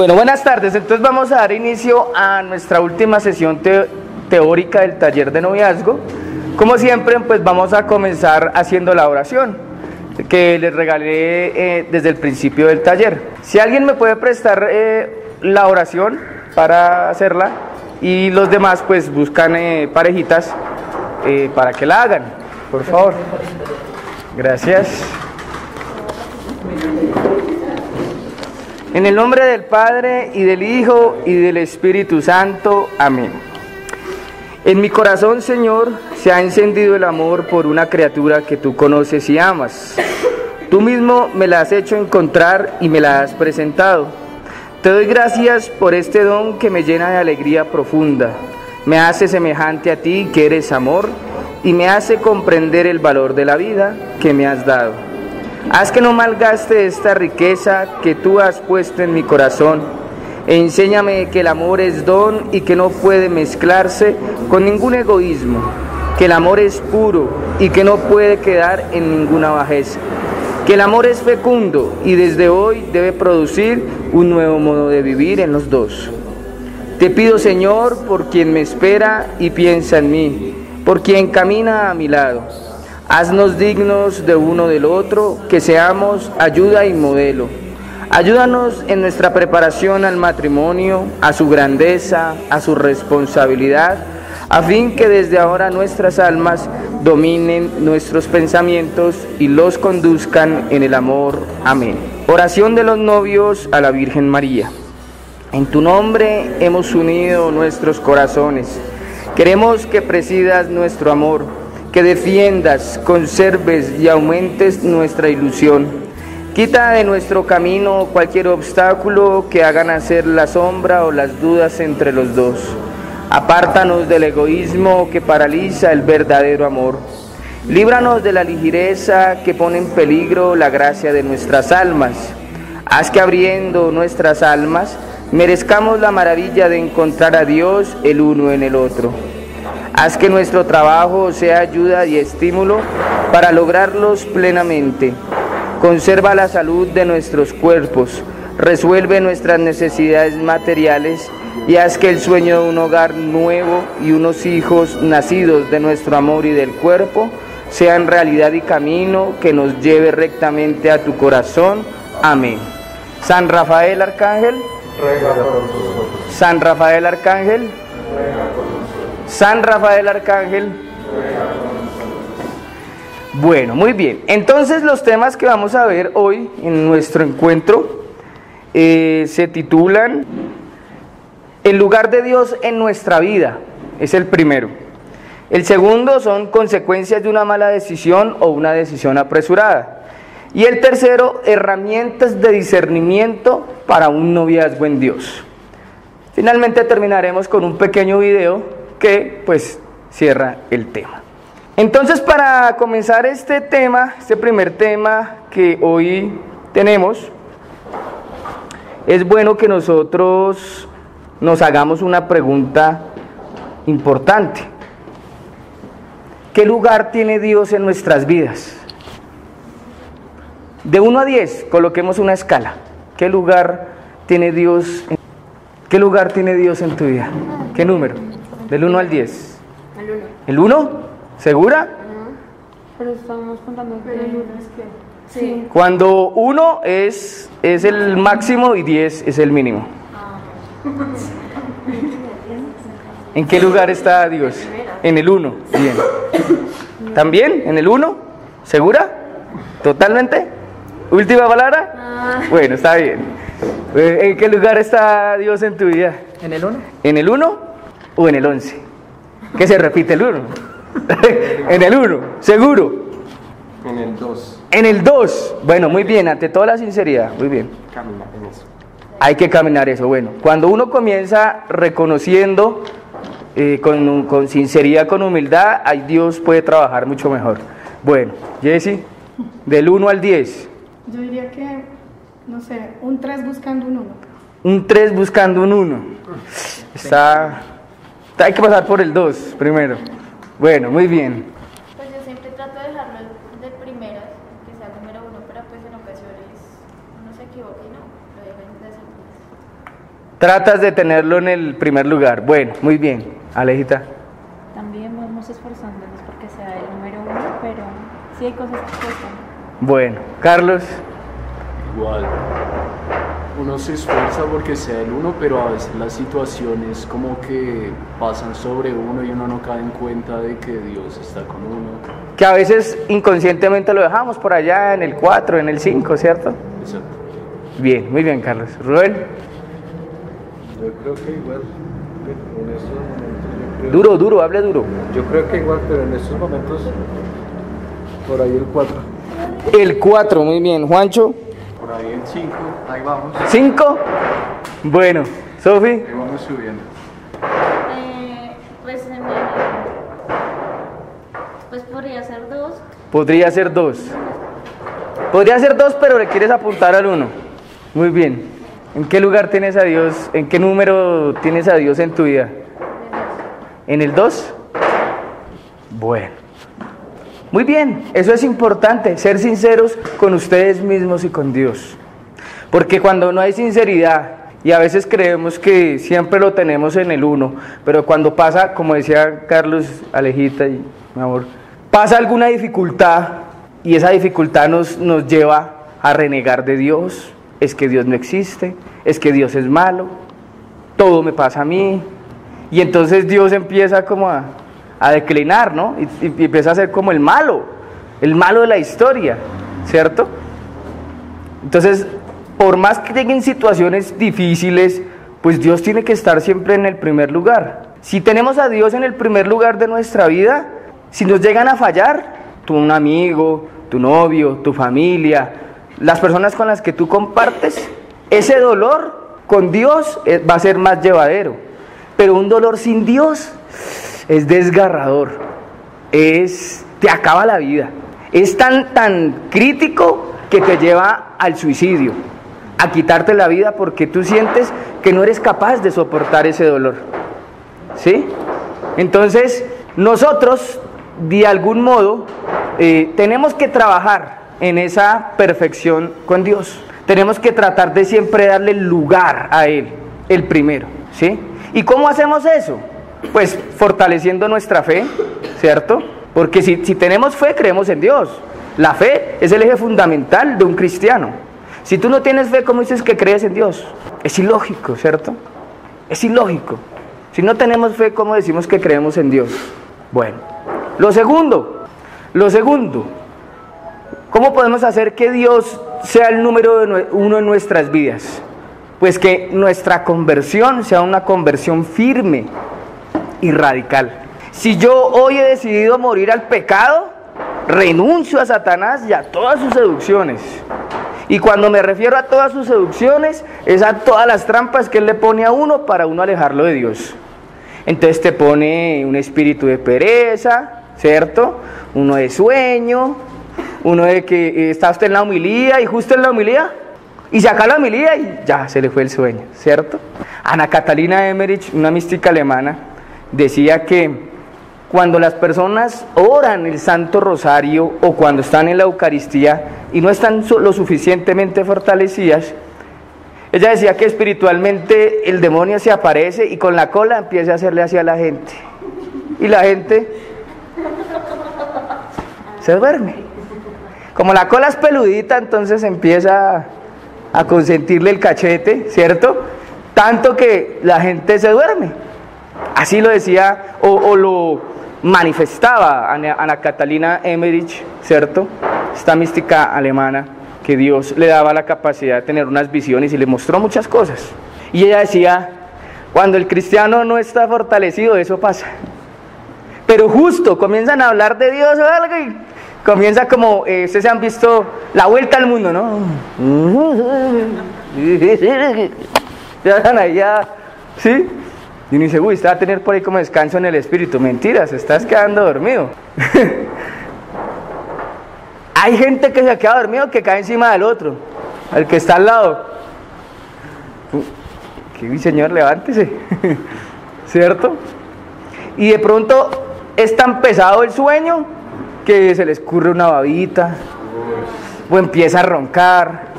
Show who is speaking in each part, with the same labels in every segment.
Speaker 1: Bueno, buenas tardes. Entonces vamos a dar inicio a nuestra última sesión teórica del taller de noviazgo. Como siempre, pues vamos a comenzar haciendo la oración que les regalé desde el principio del taller. Si alguien me puede prestar la oración para hacerla, y los demás pues buscan parejitas para que la hagan, por favor. Gracias. En el nombre del Padre, y del Hijo, y del Espíritu Santo. Amén. En mi corazón, Señor, se ha encendido el amor por una criatura que tú conoces y amas. Tú mismo me la has hecho encontrar y me la has presentado. Te doy gracias por este don que me llena de alegría profunda. Me hace semejante a ti, que eres amor, y me hace comprender el valor de la vida que me has dado. Haz que no malgaste esta riqueza que tú has puesto en mi corazón. Enséñame que el amor es don y que no puede mezclarse con ningún egoísmo, que el amor es puro y que no puede quedar en ninguna bajeza, que el amor es fecundo y desde hoy debe producir un nuevo modo de vivir en los dos. Te pido, Señor, por quien me espera y piensa en mí, por quien camina a mi lado. Haznos dignos de uno del otro, que seamos ayuda y modelo. Ayúdanos en nuestra preparación al matrimonio, a su grandeza, a su responsabilidad, a fin que desde ahora nuestras almas dominen nuestros pensamientos y los conduzcan en el amor. Amén. Oración de los novios a la Virgen María. En tu nombre hemos unido nuestros corazones. Queremos que presidas nuestro amor, que defiendas, conserves y aumentes nuestra ilusión. Quita de nuestro camino cualquier obstáculo que haga nacer la sombra o las dudas entre los dos. Apártanos del egoísmo que paraliza el verdadero amor. Líbranos de la ligereza que pone en peligro la gracia de nuestras almas. Haz que abriendo nuestras almas merezcamos la maravilla de encontrar a Dios el uno en el otro. Haz que nuestro trabajo sea ayuda y estímulo para lograrlos plenamente. Conserva la salud de nuestros cuerpos, resuelve nuestras necesidades materiales y haz que el sueño de un hogar nuevo y unos hijos nacidos de nuestro amor y del cuerpo sean realidad y camino que nos lleve rectamente a tu corazón. Amén. San Rafael Arcángel, ruega por nosotros. San Rafael Arcángel, ruega por nosotros. San Rafael Arcángel. Bueno, muy bien. Entonces los temas que vamos a ver hoy en nuestro encuentro se titulan El lugar de Dios en nuestra vida, es el primero. El segundo son consecuencias de una mala decisión o una decisión apresurada. Y el tercero, herramientas de discernimiento para un noviazgo en Dios. Finalmente terminaremos con un pequeño video que pues cierra el tema. Entonces, para comenzar este tema, este primer tema que hoy tenemos, es bueno que nosotros nos hagamos una pregunta importante. ¿Qué lugar tiene Dios en nuestras vidas? De 1 a 10, coloquemos una escala. ¿Qué lugar tiene Dios en tu vida? ¿Qué número? Del 1 al 10.
Speaker 2: El 1.
Speaker 1: ¿El 1? ¿Segura?
Speaker 2: Pero estamos contando que el 1 es que... Sí.
Speaker 1: Cuando 1 es el máximo y 10 es el mínimo. ¿En qué lugar está Dios? En el 1. Bien. ¿También? ¿En el 1? ¿Segura? ¿Totalmente? ¿Última palabra? Bueno, está bien. ¿En qué lugar está Dios en tu vida?
Speaker 3: ¿En el 1?
Speaker 1: ¿En el 1? ¿O en el 11? ¿Qué se repite el 1? En el 1, ¿seguro?
Speaker 4: En el 2.
Speaker 1: En el 2. Bueno, muy bien, ante toda la sinceridad, muy bien.
Speaker 4: Camina en eso.
Speaker 1: Hay que caminar eso. Bueno, cuando uno comienza reconociendo con sinceridad, con humildad, ahí Dios puede trabajar mucho mejor. Bueno, Jessy, del 1 al 10.
Speaker 5: Yo diría que, no sé, un 3 buscando un 1.
Speaker 1: Un 3 buscando un 1. Hay que pasar por el 2 primero. Bueno, muy bien.
Speaker 6: Pues yo siempre trato de dejarlo de primeras, que sea número 1, pero pues en ocasiones uno se equivoca y no, lo dejan de hacer.
Speaker 1: Tratas de tenerlo en el primer lugar. Bueno, muy bien. Alejita.
Speaker 2: También vamos esforzándonos porque sea el número uno, pero sí hay cosas que cuestan.
Speaker 1: Bueno, Carlos.
Speaker 3: Igual, uno se esfuerza porque sea el uno, pero a veces las situaciones como que pasan sobre uno y uno no cae en cuenta de que Dios está con uno.
Speaker 1: Que a veces inconscientemente lo dejamos por allá en el 4, en el 5, ¿cierto?
Speaker 3: Exacto.
Speaker 1: Bien, muy bien, Carlos. Rubén.
Speaker 4: Yo creo que igual, en estos momentos,
Speaker 1: Duro, duro, hable duro.
Speaker 4: yo creo que igual, pero en estos momentos, por ahí el 4.
Speaker 1: El 4, muy bien. Juancho.
Speaker 3: Por ahí el 5, ahí vamos.
Speaker 1: 5. Bueno, Sofi.
Speaker 3: Ahí vamos subiendo.
Speaker 6: Pues pues podría ser 2.
Speaker 1: Podría ser 2. Podría ser 2, pero le quieres apuntar al 1. Muy bien. ¿En qué lugar tienes a Dios? ¿En qué número tienes a Dios en tu vida? ¿En el 2? Bueno. Muy bien, eso es importante, ser sinceros con ustedes mismos y con Dios. Porque cuando no hay sinceridad, y a veces creemos que siempre lo tenemos en el 1, pero cuando pasa, como decía Carlos, Alejita y mi amor, pasa alguna dificultad y esa dificultad nos lleva a renegar de Dios, es que Dios no existe, es que Dios es malo, todo me pasa a mí, y entonces Dios empieza como a declinar, ¿no? Y empieza a ser como el malo de la historia, ¿cierto? Entonces, por más que lleguen situaciones difíciles, pues Dios tiene que estar siempre en el primer lugar. Si tenemos a Dios en el primer lugar de nuestra vida, si nos llegan a fallar, un amigo, tu novio, tu familia, las personas con las que tú compartes, ese dolor con Dios va a ser más llevadero. Pero un dolor sin Dios es desgarrador, te acaba la vida. Es tan crítico que te lleva al suicidio, a quitarte la vida porque tú sientes que no eres capaz de soportar ese dolor. ¿Sí? Entonces, nosotros, de algún modo, tenemos que trabajar en esa perfección con Dios. Tenemos que tratar de siempre darle lugar a Él, el primero. ¿Sí? ¿Y cómo hacemos eso? Pues fortaleciendo nuestra fe, ¿cierto? Porque si tenemos fe, creemos en Dios. La fe es el eje fundamental de un cristiano. Si tú no tienes fe, ¿cómo dices que crees en Dios? Es ilógico, ¿cierto? Es ilógico. Si no tenemos fe, ¿cómo decimos que creemos en Dios? Bueno, lo segundo, ¿cómo podemos hacer que Dios sea el número 1 en nuestras vidas? Pues que nuestra conversión sea una conversión firme y radical. Si yo hoy he decidido morir al pecado, renuncio a Satanás y a todas sus seducciones. Y cuando me refiero a todas sus seducciones, es a todas las trampas que él le pone a uno para uno alejarlo de Dios. Entonces te pone un espíritu de pereza, ¿cierto? Uno de sueño, uno de que está usted en la homilía y justo en la homilía, y saca la homilía y ya se le fue el sueño, ¿cierto? Ana Catalina Emmerich, una mística alemana, decía que cuando las personas oran el Santo Rosario o cuando están en la Eucaristía y no están lo suficientemente fortalecidas, ella decía que espiritualmente el demonio se aparece y con la cola empieza a hacerle así a la gente. Y la gente se duerme. Como la cola es peludita, entonces empieza a consentirle el cachete, ¿cierto? Tanto que la gente se duerme. Así lo decía o lo manifestaba Ana Catalina Emmerich, ¿cierto? Esta mística alemana que Dios le daba la capacidad de tener unas visiones y le mostró muchas cosas. Y ella decía, cuando el cristiano no está fortalecido, eso pasa. Pero justo comienzan a hablar de Dios o algo y comienza como, ustedes han visto La Vuelta al Mundo, ¿no? Allá, ¿sí? Y uno dice, uy, usted va a tener por ahí como descanso en el espíritu. Mentiras, estás quedando dormido. Hay gente que se queda dormido que cae encima del otro, al que está al lado. Que señor, levántese. ¿Cierto? Y de pronto es tan pesado el sueño que se le escurre una babita, o empieza a roncar.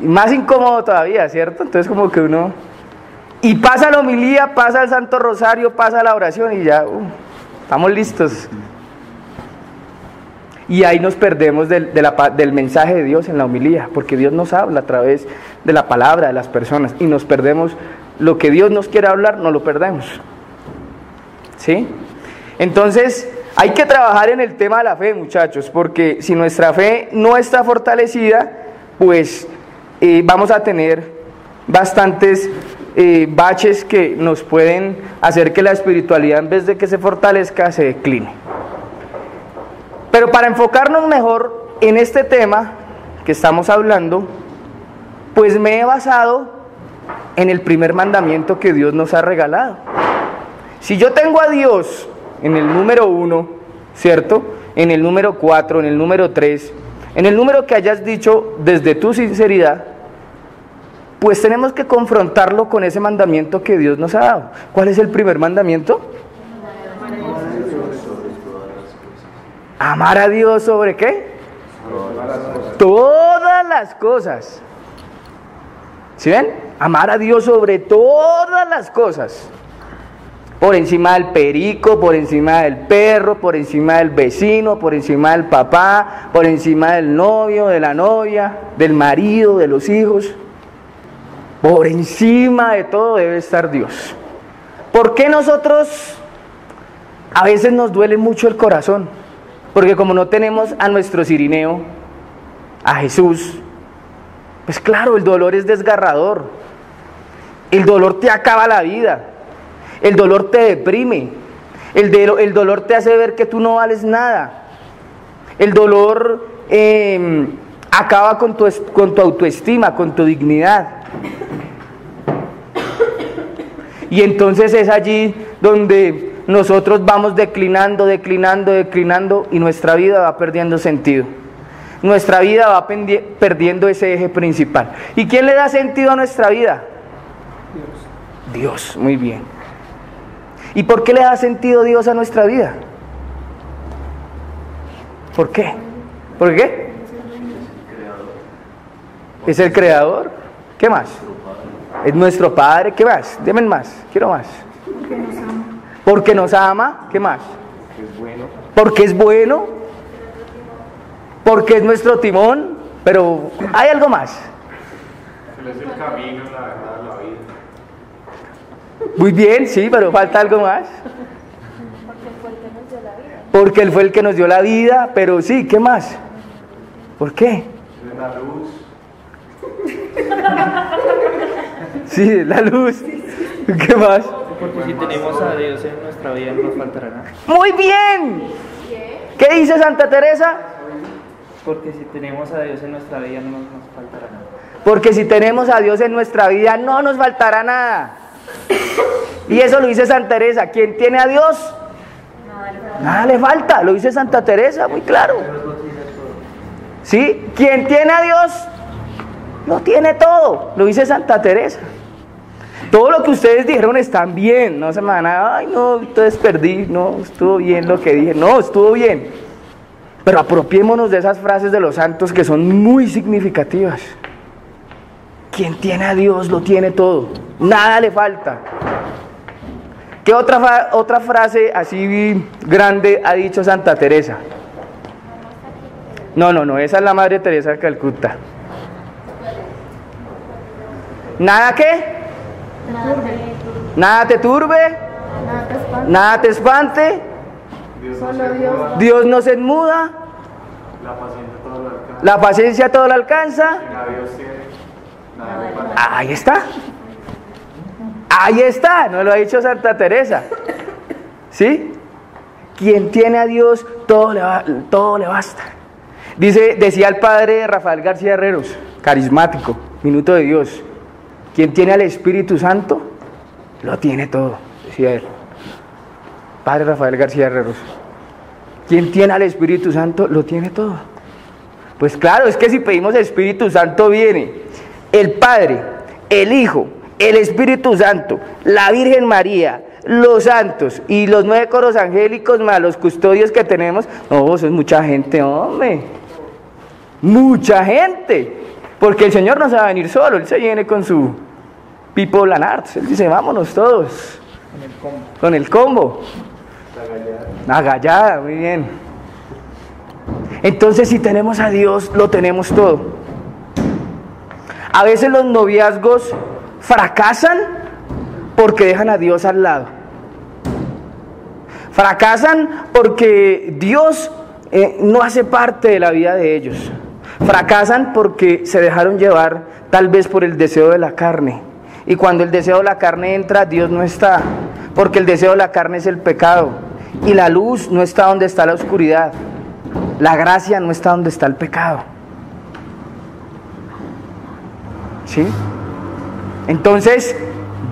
Speaker 1: Y más incómodo todavía, ¿cierto? Entonces como que uno Y pasa la homilía, pasa el Santo Rosario, pasa la oración y ya estamos listos. Y ahí nos perdemos del mensaje de Dios en la homilía, porque Dios nos habla a través de la palabra de las personas y nos perdemos lo que Dios nos quiere hablar, no lo perdemos. ¿Sí? Entonces, hay que trabajar en el tema de la fe, muchachos, porque si nuestra fe no está fortalecida, pues vamos a tener bastantes baches que nos pueden hacer que la espiritualidad, en vez de que se fortalezca, se decline. Pero para enfocarnos mejor en este tema que estamos hablando, pues me he basado en el primer mandamiento que Dios nos ha regalado. Si yo tengo a Dios en el número 1, ¿cierto? En el número 4, en el número 3, en el número que hayas dicho desde tu sinceridad, pues tenemos que confrontarlo con ese mandamiento que Dios nos ha dado. ¿Cuál es el primer mandamiento? Amar a Dios sobre ¿qué? Todas las cosas. ¿Sí ven? Amar a Dios sobre todas las cosas. Por encima del perico, por encima del perro, por encima del vecino, por encima del papá, por encima del novio, de la novia, del marido, de los hijos. Por encima de todo debe estar Dios. ¿Por qué nosotros a veces nos duele mucho el corazón? Porque como no tenemos a nuestro Cirineo, a Jesús, pues claro, el dolor es desgarrador. El dolor te acaba la vida. El dolor te deprime. El dolor te hace ver que tú no vales nada. El dolor acaba con tu autoestima, con tu dignidad. Y entonces es allí donde nosotros vamos declinando y nuestra vida va perdiendo sentido. Nuestra vida va perdiendo ese eje principal. ¿Y quién le da sentido a nuestra vida? Dios, muy bien. ¿Y por qué le da sentido Dios a nuestra vida? ¿Por qué? ¿Por qué? Es el creador. ¿Qué más? Es nuestro Padre. ¿Qué más? Deme más. Quiero más. Porque nos ama. ¿Qué más? Porque es bueno. Porque es nuestro timón. Pero hay algo más.
Speaker 4: Él es el camino, la verdad, la vida.
Speaker 1: Muy bien, sí, pero falta algo más. Porque Él fue el que nos dio la vida, pero sí, ¿qué más? ¿Por qué?
Speaker 4: Es la luz.
Speaker 1: Sí, la luz. ¿Qué más?
Speaker 7: Porque si tenemos a Dios en nuestra vida no nos faltará nada.
Speaker 1: Muy bien. ¿Qué dice Santa Teresa?
Speaker 7: Porque si tenemos a Dios en nuestra vida no nos faltará nada.
Speaker 1: Porque si tenemos a Dios en nuestra vida no nos faltará nada. Y eso lo dice Santa Teresa. ¿Quién tiene a Dios? Nada le falta. Lo dice Santa Teresa, muy claro. ¿Sí? ¿Quién tiene a Dios? Lo tiene todo. Lo dice Santa Teresa. Todo lo que ustedes dijeron están bien. No se me van a... Ay, no, entonces perdí. No, estuvo bien lo que dije. No, estuvo bien. Pero apropiémonos de esas frases de los santos que son muy significativas. Quien tiene a Dios lo tiene todo. Nada le falta. ¿Qué otra frase así grande ha dicho Santa Teresa? No, esa es la Madre Teresa de Calcuta. ¿Nada qué? Nada te turbe. Nada te espante. Dios no se enmuda. La paciencia todo lo alcanza. Ahí está. Ahí está, nos lo ha dicho Santa Teresa. ¿Sí? Quien tiene a Dios, todo le basta. Decía el padre Rafael García Herreros, carismático, Minuto de Dios. Quien tiene al Espíritu Santo, lo tiene todo, decía él. Padre Rafael García Herreros. Quien tiene al Espíritu Santo, lo tiene todo. Pues claro, es que si pedimos Espíritu Santo viene el Padre, el Hijo, el Espíritu Santo, la Virgen María, los santos y los 9 coros angélicos más los custodios que tenemos. No, eso es mucha gente, hombre. Mucha gente. Porque el Señor no se va a venir solo, Él se viene con su Pipo Lanartz. Él dice, vámonos todos. Con el combo. La gallada, muy bien. Entonces, si tenemos a Dios, lo tenemos todo. A veces los noviazgos fracasan porque dejan a Dios al lado. Fracasan porque Dios no hace parte de la vida de ellos. Fracasan porque se dejaron llevar tal vez por el deseo de la carne. Y cuando el deseo de la carne entra, Dios no está. Porque el deseo de la carne es el pecado. Y la luz no está donde está la oscuridad. La gracia no está donde está el pecado. ¿Sí? Entonces,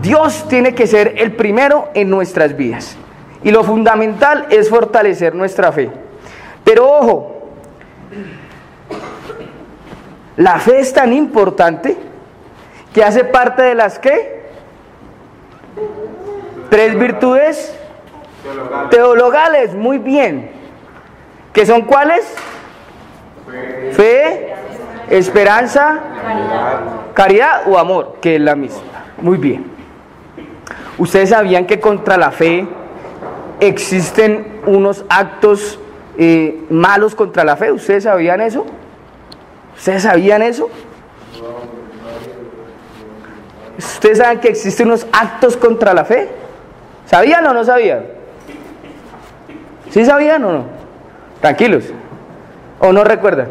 Speaker 1: Dios tiene que ser el primero en nuestras vidas. Y lo fundamental es fortalecer nuestra fe. Pero ojo, la fe es tan importante que hace parte de las ¿qué? 3 virtudes teologales, muy bien. ¿Que son cuáles? Fe, esperanza, caridad o amor, que es la misma. Muy bien. ¿Ustedes sabían que contra la fe existen unos actos malos contra la fe? ¿Ustedes sabían eso? ¿Ustedes sabían eso? ¿Ustedes saben que existen unos actos contra la fe? ¿Sabían o no sabían? ¿Sí sabían o no? Tranquilos. ¿O no recuerdan?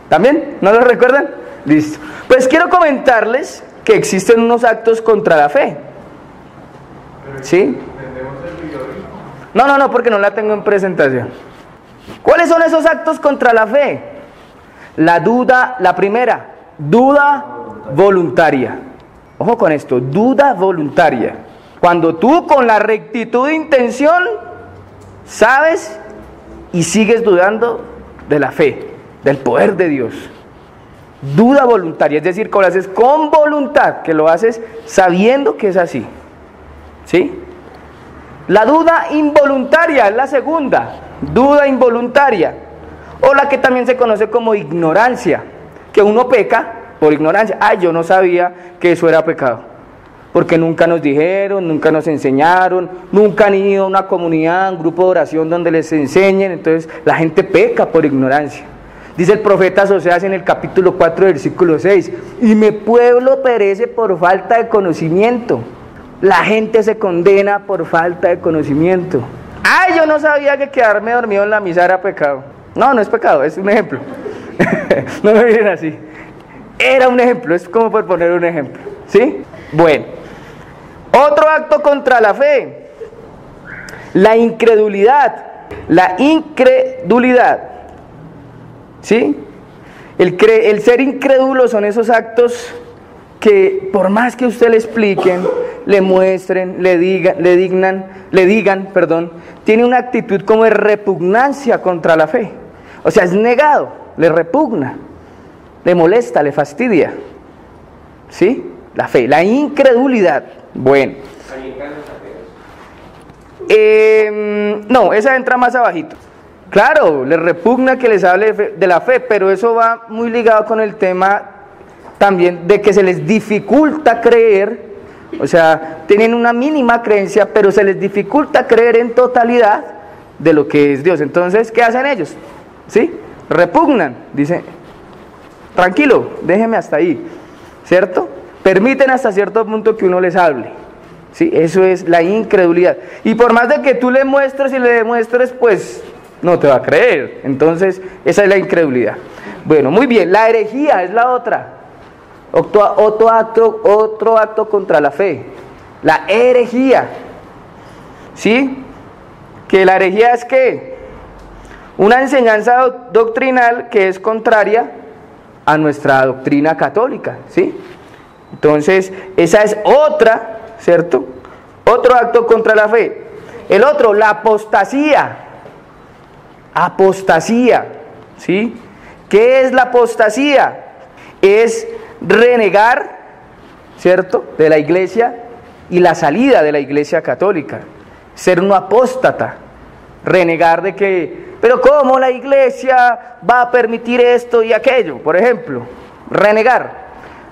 Speaker 1: ¿También? ¿No lo recuerdan? Listo. Pues quiero comentarles que existen unos actos contra la fe. ¿Sí? No, porque no la tengo en presentación. ¿Cuáles son esos actos contra la fe? La duda, la primera, duda voluntaria. Ojo con esto, duda voluntaria. Cuando tú con la rectitud de intención sabes y sigues dudando de la fe, del poder de Dios. Duda voluntaria, es decir, que lo haces con voluntad, que lo haces sabiendo que es así. ¿Sí? La duda involuntaria es la segunda, duda involuntaria, o la que también se conoce como ignorancia, que uno peca por ignorancia. Ay, yo no sabía que eso era pecado, porque nunca nos dijeron, nunca nos enseñaron, nunca han ido a una comunidad, a un grupo de oración donde les enseñen. Entonces la gente peca por ignorancia. Dice el profeta Oseas en el capítulo 4, versículo 6, y mi pueblo perece por falta de conocimiento. La gente se condena por falta de conocimiento. Ay, yo no sabía que quedarme dormido en la misa era pecado. No, no es pecado, es un ejemplo. No me miren así. Era un ejemplo, es como por poner un ejemplo. ¿Sí? Bueno. Otro acto contra la fe. La incredulidad. La incredulidad. ¿Sí? El ser incrédulo son esos actos que por más que usted le expliquen, le muestren, le digan, tiene una actitud como de repugnancia contra la fe. O sea, es negado, le repugna, le molesta, le fastidia. ¿Sí? La fe, la incredulidad. Bueno. No, esa entra más abajito. Claro, les repugna que les hable de la fe, pero eso va muy ligado con el tema también de que se les dificulta creer, o sea, tienen una mínima creencia, pero se les dificulta creer en totalidad de lo que es Dios. Entonces, ¿qué hacen ellos? ¿Sí? Repugnan, dicen, tranquilo, déjeme hasta ahí, ¿cierto? Permiten hasta cierto punto que uno les hable. ¿Sí? Eso es la incredulidad. Y por más de que tú le muestres y le demuestres, pues no te va a creer. Entonces, esa es la incredulidad. Bueno, muy bien, la herejía es la otra. Otro acto contra la fe. La herejía. ¿Sí? Que la herejía es ¿qué? Una enseñanza doctrinal que es contraria a nuestra doctrina católica. ¿Sí? Entonces, esa es otra, ¿cierto? Otro acto contra la fe. El otro, la apostasía. Apostasía, ¿sí? ¿Qué es la apostasía? Es renegar, ¿cierto?, de la iglesia y la salida de la iglesia católica. Ser un apóstata. Renegar de que, pero ¿cómo la iglesia va a permitir esto y aquello? Por ejemplo, renegar.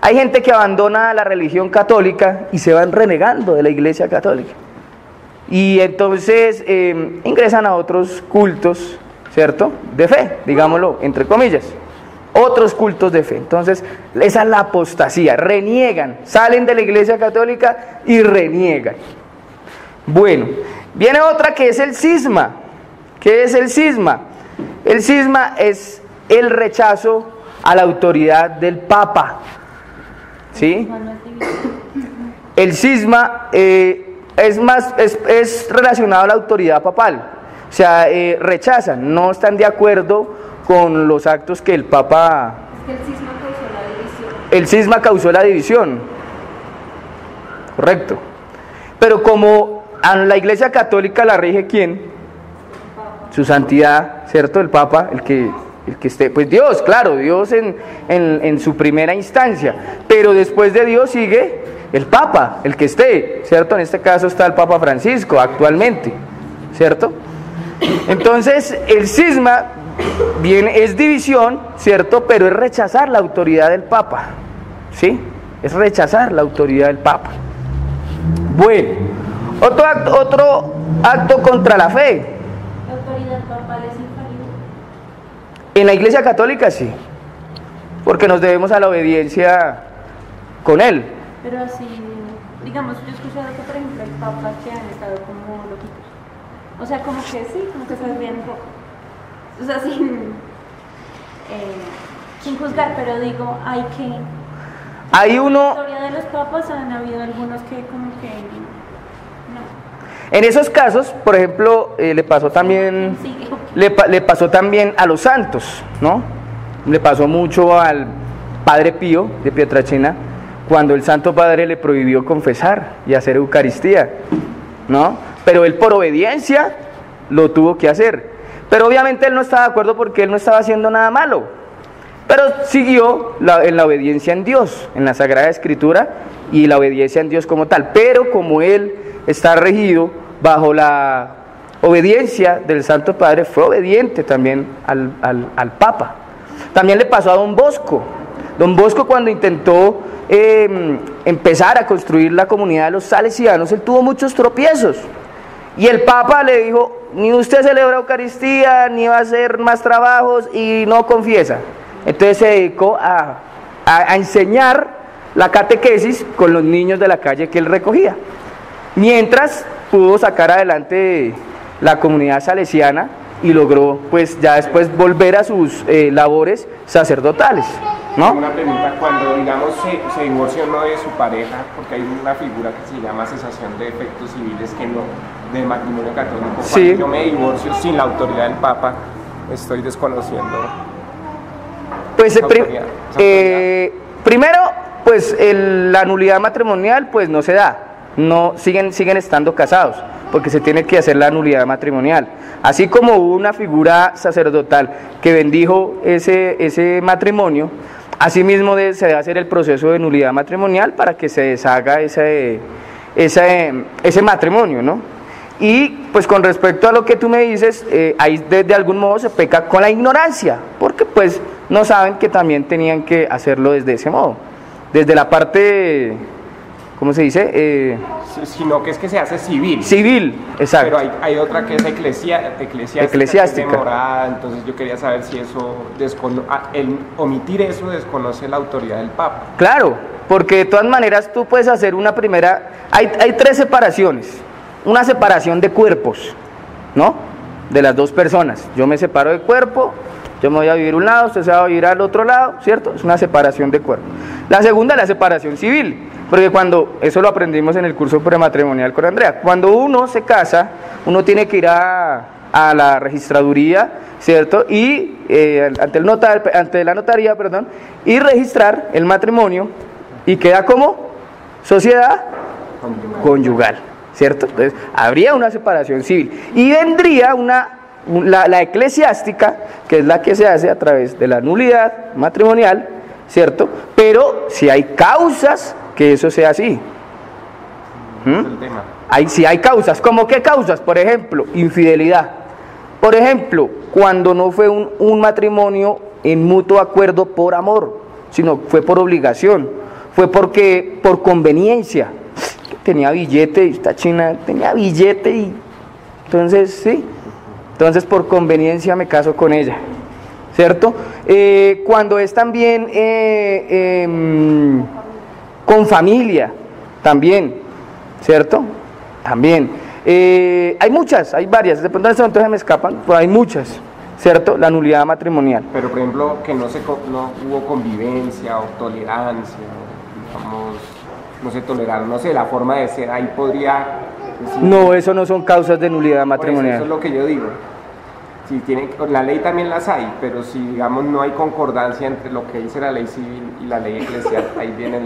Speaker 1: Hay gente que abandona la religión católica y se van renegando de la Iglesia Católica. Y entonces ingresan a otros cultos, ¿cierto? De fe, digámoslo, entre comillas. Otros cultos de fe. Entonces, esa es la apostasía. Reniegan, salen de la Iglesia Católica y reniegan. Bueno, viene otra que es el cisma. ¿Qué es el cisma? El cisma es el rechazo a la autoridad del Papa. ¿Sí? El cisma es relacionado a la autoridad papal. O sea, rechazan, no están de acuerdo con los actos que el Papa...
Speaker 2: Es que el cisma causó la división.
Speaker 1: El cisma causó la división. Correcto. Pero como a la Iglesia Católica la rige ¿quién? Su santidad, ¿cierto? El Papa, el que esté, pues Dios, claro, Dios en su primera instancia, pero después de Dios sigue el Papa, el que esté, ¿cierto? En este caso está el Papa Francisco actualmente, ¿cierto? Entonces el cisma es división, ¿cierto? Pero es rechazar la autoridad del Papa, ¿sí? Es rechazar la autoridad del Papa. Bueno, otro acto contra la fe.
Speaker 2: La autoridad papal es infalible.
Speaker 1: En la Iglesia Católica sí, porque nos debemos a la obediencia con él.
Speaker 2: Pero así, digamos, yo he escuchado que, por ejemplo, hay papas que han estado como loquitos. O sea, como que sí, como que se desvían un poco. O sea, sin juzgar, pero digo, hay que...
Speaker 1: Hay uno...
Speaker 2: En la historia de los papas han habido algunos que como que... No.
Speaker 1: En esos casos, por ejemplo, le pasó también...
Speaker 2: Sí.
Speaker 1: Le pasó también a los santos, ¿no? Le pasó mucho al Padre Pío de Pietrelcina, cuando el Santo Padre le prohibió confesar y hacer Eucaristía, ¿no? Pero él por obediencia lo tuvo que hacer. Pero obviamente él no estaba de acuerdo porque él no estaba haciendo nada malo. Pero siguió en la obediencia en Dios, en la Sagrada Escritura y la obediencia en Dios como tal. Pero como él está regido bajo la obediencia del Santo Padre, fue obediente también al Papa. También le pasó a Don Bosco. Don Bosco, cuando intentó empezar a construir la comunidad de los salesianos, él tuvo muchos tropiezos. Y el Papa le dijo, ni usted celebra Eucaristía, ni va a hacer más trabajos y no confiesa. Entonces se dedicó a enseñar la catequesis con los niños de la calle que él recogía. Mientras pudo sacar adelante la comunidad salesiana y logró pues ya después volver a sus labores sacerdotales, ¿no?
Speaker 8: Una pregunta, cuando digamos se divorcia uno de su pareja, porque hay una figura que se llama cesación de efectos civiles que no, de matrimonio católico, cuando
Speaker 1: sí.
Speaker 8: Yo me divorcio sin la autoridad del Papa, estoy desconociendo
Speaker 1: pues
Speaker 8: autoridad.
Speaker 1: Primero pues la nulidad matrimonial pues no se da, no siguen estando casados, porque se tiene que hacer la nulidad matrimonial. Así como hubo una figura sacerdotal que bendijo ese matrimonio, asimismo se debe hacer el proceso de nulidad matrimonial para que se deshaga ese matrimonio, ¿no? Y pues con respecto a lo que tú me dices, ahí de algún modo se peca con la ignorancia, porque pues no saben que también tenían que hacerlo desde ese modo, desde la parte... ¿Cómo se dice?
Speaker 8: Sino que es que se hace civil.
Speaker 1: Civil, exacto.
Speaker 8: Pero hay otra que es eclesiástica.
Speaker 1: Eclesiástica.
Speaker 8: Que es demorada, entonces yo quería saber si eso, el omitir eso desconoce la autoridad del Papa.
Speaker 1: Claro, porque de todas maneras tú puedes hacer una primera... Hay 3 separaciones. Una separación de cuerpos, ¿no? De las 2 personas. Yo me separo de cuerpo, yo me voy a vivir un lado, usted se va a vivir al otro lado, ¿cierto? Es una separación de cuerpo. La segunda es la separación civil. Porque eso lo aprendimos en el curso prematrimonial con Andrea, cuando uno se casa, uno tiene que ir a la registraduría, ¿cierto? Y ante la notaría, y registrar el matrimonio y queda como sociedad conyugal, ¿cierto? Entonces, habría una separación civil y vendría la eclesiástica, que es la que se hace a través de la nulidad matrimonial, ¿cierto? Pero si hay causas que eso sea así. Si hay causas. ¿Cómo qué causas? Por ejemplo, infidelidad. Por ejemplo, cuando no fue un matrimonio en mutuo acuerdo por amor, sino fue por obligación. fue porque por conveniencia. Tenía billete, y esta china tenía billete y entonces sí, entonces por conveniencia me caso con ella, ¿cierto? Cuando es también con familia, también, ¿cierto? También. Hay muchas, hay varias, de pronto en este momento se me escapan, pero hay muchas, ¿cierto? La nulidad matrimonial.
Speaker 8: Pero por ejemplo, que no hubo convivencia o tolerancia, digamos, no se toleraron, no sé, la forma de ser, ahí podría decir,
Speaker 1: No, eso no son causas de nulidad matrimonial.
Speaker 8: Eso es lo que yo digo. Si tienen, la ley también las hay, pero si digamos no hay concordancia entre lo que dice la ley civil y la ley eclesial, ahí viene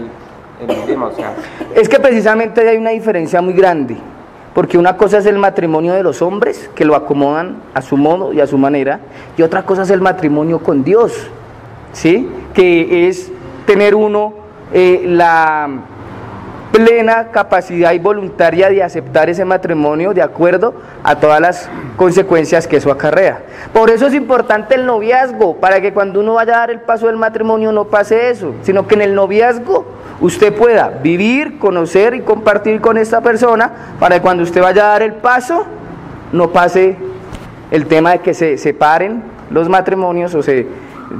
Speaker 8: el tema, o sea.
Speaker 1: Es que precisamente hay una diferencia muy grande, porque una cosa es el matrimonio de los hombres, que lo acomodan a su modo y a su manera, y otra cosa es el matrimonio con Dios, ¿sí? Que es tener uno la plena capacidad y voluntaria de aceptar ese matrimonio de acuerdo a todas las consecuencias que eso acarrea. Por eso es importante el noviazgo, para que cuando uno vaya a dar el paso del matrimonio no pase eso, sino que en el noviazgo usted pueda vivir, conocer y compartir con esta persona, para que cuando usted vaya a dar el paso no pase el tema de que se separen los matrimonios o se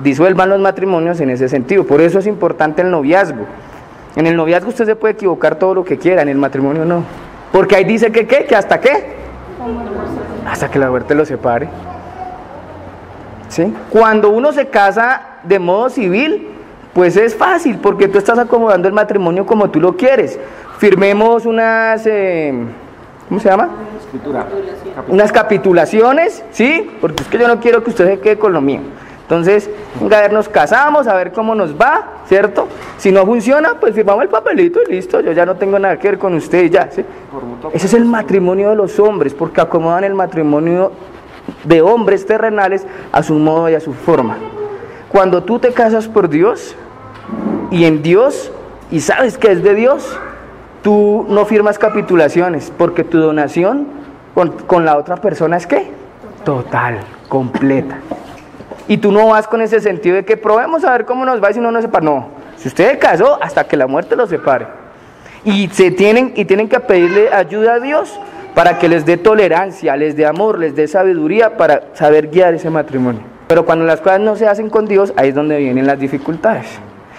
Speaker 1: disuelvan los matrimonios en ese sentido. Por eso es importante el noviazgo. En el noviazgo usted se puede equivocar todo lo que quiera, en el matrimonio no. Porque ahí dice que ¿qué? ¿Que hasta qué? Hasta que la muerte lo separe. ¿Sí? Cuando uno se casa de modo civil, pues es fácil, porque tú estás acomodando el matrimonio como tú lo quieres. Firmemos unas, ¿cómo se llama?
Speaker 8: Escritura.
Speaker 1: Unas capitulaciones, ¿sí? Porque es que yo no quiero que usted se quede con lo mío. Entonces, a ver, nos casamos, a ver cómo nos va, ¿cierto? Si no funciona, pues firmamos el papelito y listo, yo ya no tengo nada que ver con usted y ya, ¿sí? Ese es el matrimonio de los hombres, porque acomodan el matrimonio de hombres terrenales a su modo y a su forma. Cuando tú te casas por Dios y en Dios y sabes que es de Dios, tú no firmas capitulaciones, porque tu donación con la otra persona es ¿qué? Total, completa. Y tú no vas con ese sentido de que probemos a ver cómo nos va y si no nos separa. No, si usted se casó, hasta que la muerte lo separe. Y tienen que pedirle ayuda a Dios para que les dé tolerancia, les dé amor, les dé sabiduría para saber guiar ese matrimonio. Pero cuando las cosas no se hacen con Dios, ahí es donde vienen las dificultades.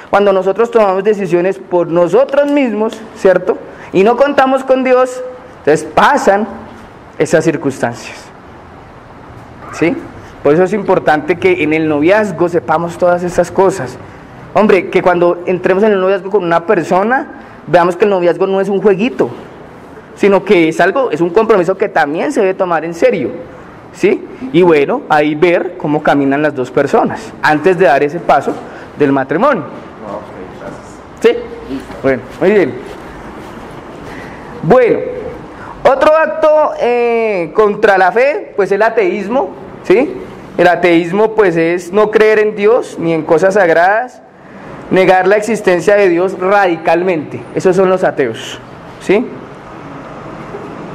Speaker 1: Cuando nosotros tomamos decisiones por nosotros mismos, ¿cierto? Y no contamos con Dios, entonces pasan esas circunstancias. ¿Sí? Por eso es importante que en el noviazgo sepamos todas esas cosas. Hombre, que cuando entremos en el noviazgo con una persona, veamos que el noviazgo no es un jueguito, sino que es un compromiso que también se debe tomar en serio, ¿sí? Y bueno, ahí ver cómo caminan las dos personas, antes de dar ese paso del matrimonio. ¿Sí? Bueno, muy bien. Bueno, otro acto contra la fe, pues el ateísmo, ¿sí? El ateísmo pues es no creer en Dios ni en cosas sagradas, negar la existencia de Dios radicalmente. Esos son los ateos, ¿sí?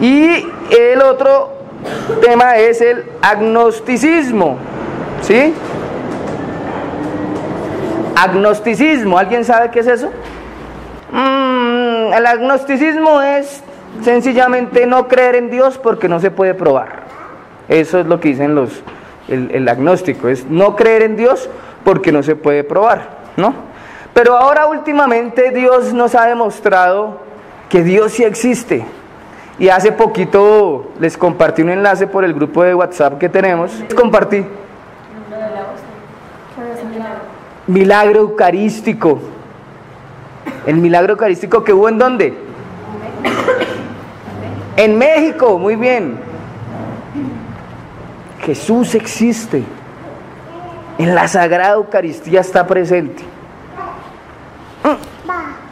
Speaker 1: Y el otro tema es el agnosticismo, ¿sí? Agnosticismo, ¿alguien sabe qué es eso? El agnosticismo es sencillamente no creer en Dios porque no se puede probar. Eso es lo que dicen el agnóstico, es no creer en Dios porque no se puede probar, ¿no? Pero ahora últimamente Dios nos ha demostrado que Dios sí existe. Y hace poquito les compartí un enlace por el grupo de WhatsApp que tenemos. Les compartí. Milagro eucarístico. El milagro eucarístico que hubo ¿en dónde? En México, muy bien. Jesús existe. En la Sagrada Eucaristía está presente.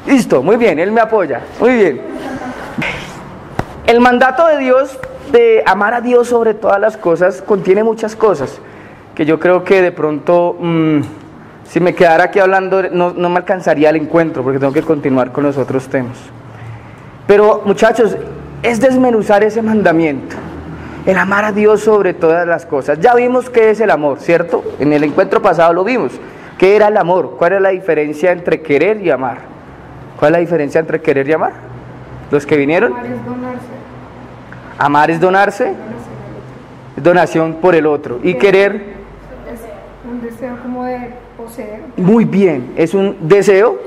Speaker 1: Listo, muy bien, él me apoya. Muy bien. El mandato de Dios de amar a Dios sobre todas las cosas contiene muchas cosas que yo creo que de pronto si me quedara aquí hablando no me alcanzaría el encuentro porque tengo que continuar con los otros temas. Pero muchachos, es desmenuzar ese mandamiento, el amar a Dios sobre todas las cosas. Ya vimos qué es el amor, ¿cierto? En el encuentro pasado lo vimos. ¿Qué era el amor? ¿Cuál era la diferencia entre querer y amar? ¿Cuál es la diferencia entre querer y amar? Los que vinieron.
Speaker 5: Amar es donarse.
Speaker 1: Amar es donarse, es donación por el otro. Y querer,
Speaker 5: Es un deseo como de poseer.
Speaker 1: muy bien, es un deseo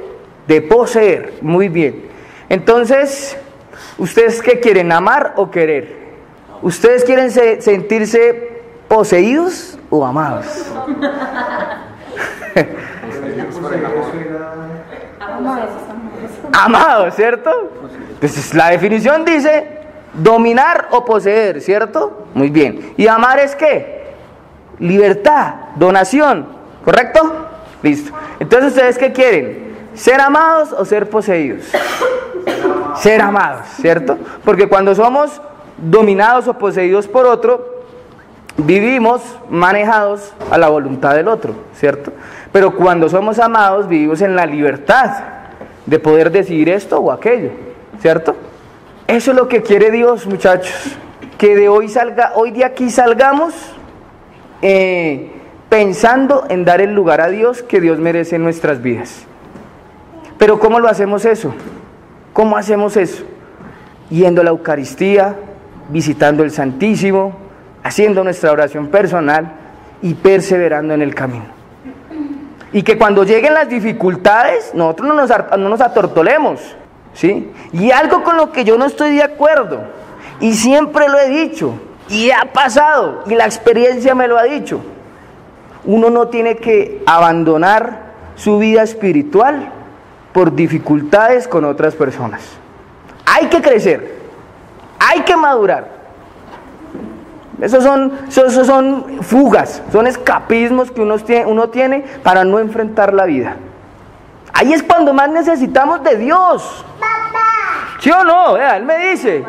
Speaker 1: de poseer, muy bien. Entonces, ¿ustedes qué quieren, amar o querer? ¿Ustedes quieren sentirse poseídos o amados? Amados, ¿cierto? Entonces la definición dice dominar o poseer, ¿cierto? Muy bien. ¿Y amar es qué? Libertad, donación, ¿correcto? Listo. Entonces, ¿ustedes qué quieren? ¿Ser amados o ser poseídos? Ser amados, ¿cierto? Porque cuando somos dominados o poseídos por otro, vivimos manejados a la voluntad del otro, ¿cierto? Pero cuando somos amados, vivimos en la libertad de poder decidir esto o aquello, ¿cierto? Eso es lo que quiere Dios, muchachos, que de hoy de aquí salgamos pensando en dar el lugar a Dios que Dios merece en nuestras vidas. Pero ¿cómo lo hacemos eso? ¿Cómo hacemos eso? Yendo a la Eucaristía, visitando el Santísimo, haciendo nuestra oración personal y perseverando en el camino. Y que cuando lleguen las dificultades, nosotros no nos atortolemos, ¿sí? Y algo con lo que yo no estoy de acuerdo, y siempre lo he dicho, y ha pasado, y la experiencia me lo ha dicho, uno no tiene que abandonar su vida espiritual por dificultades con otras personas. Hay que crecer, hay que madurar. Esos son fugas, son escapismos que uno tiene para no enfrentar la vida. Ahí es cuando más necesitamos de Dios. ¿Sí o no? Él me dice,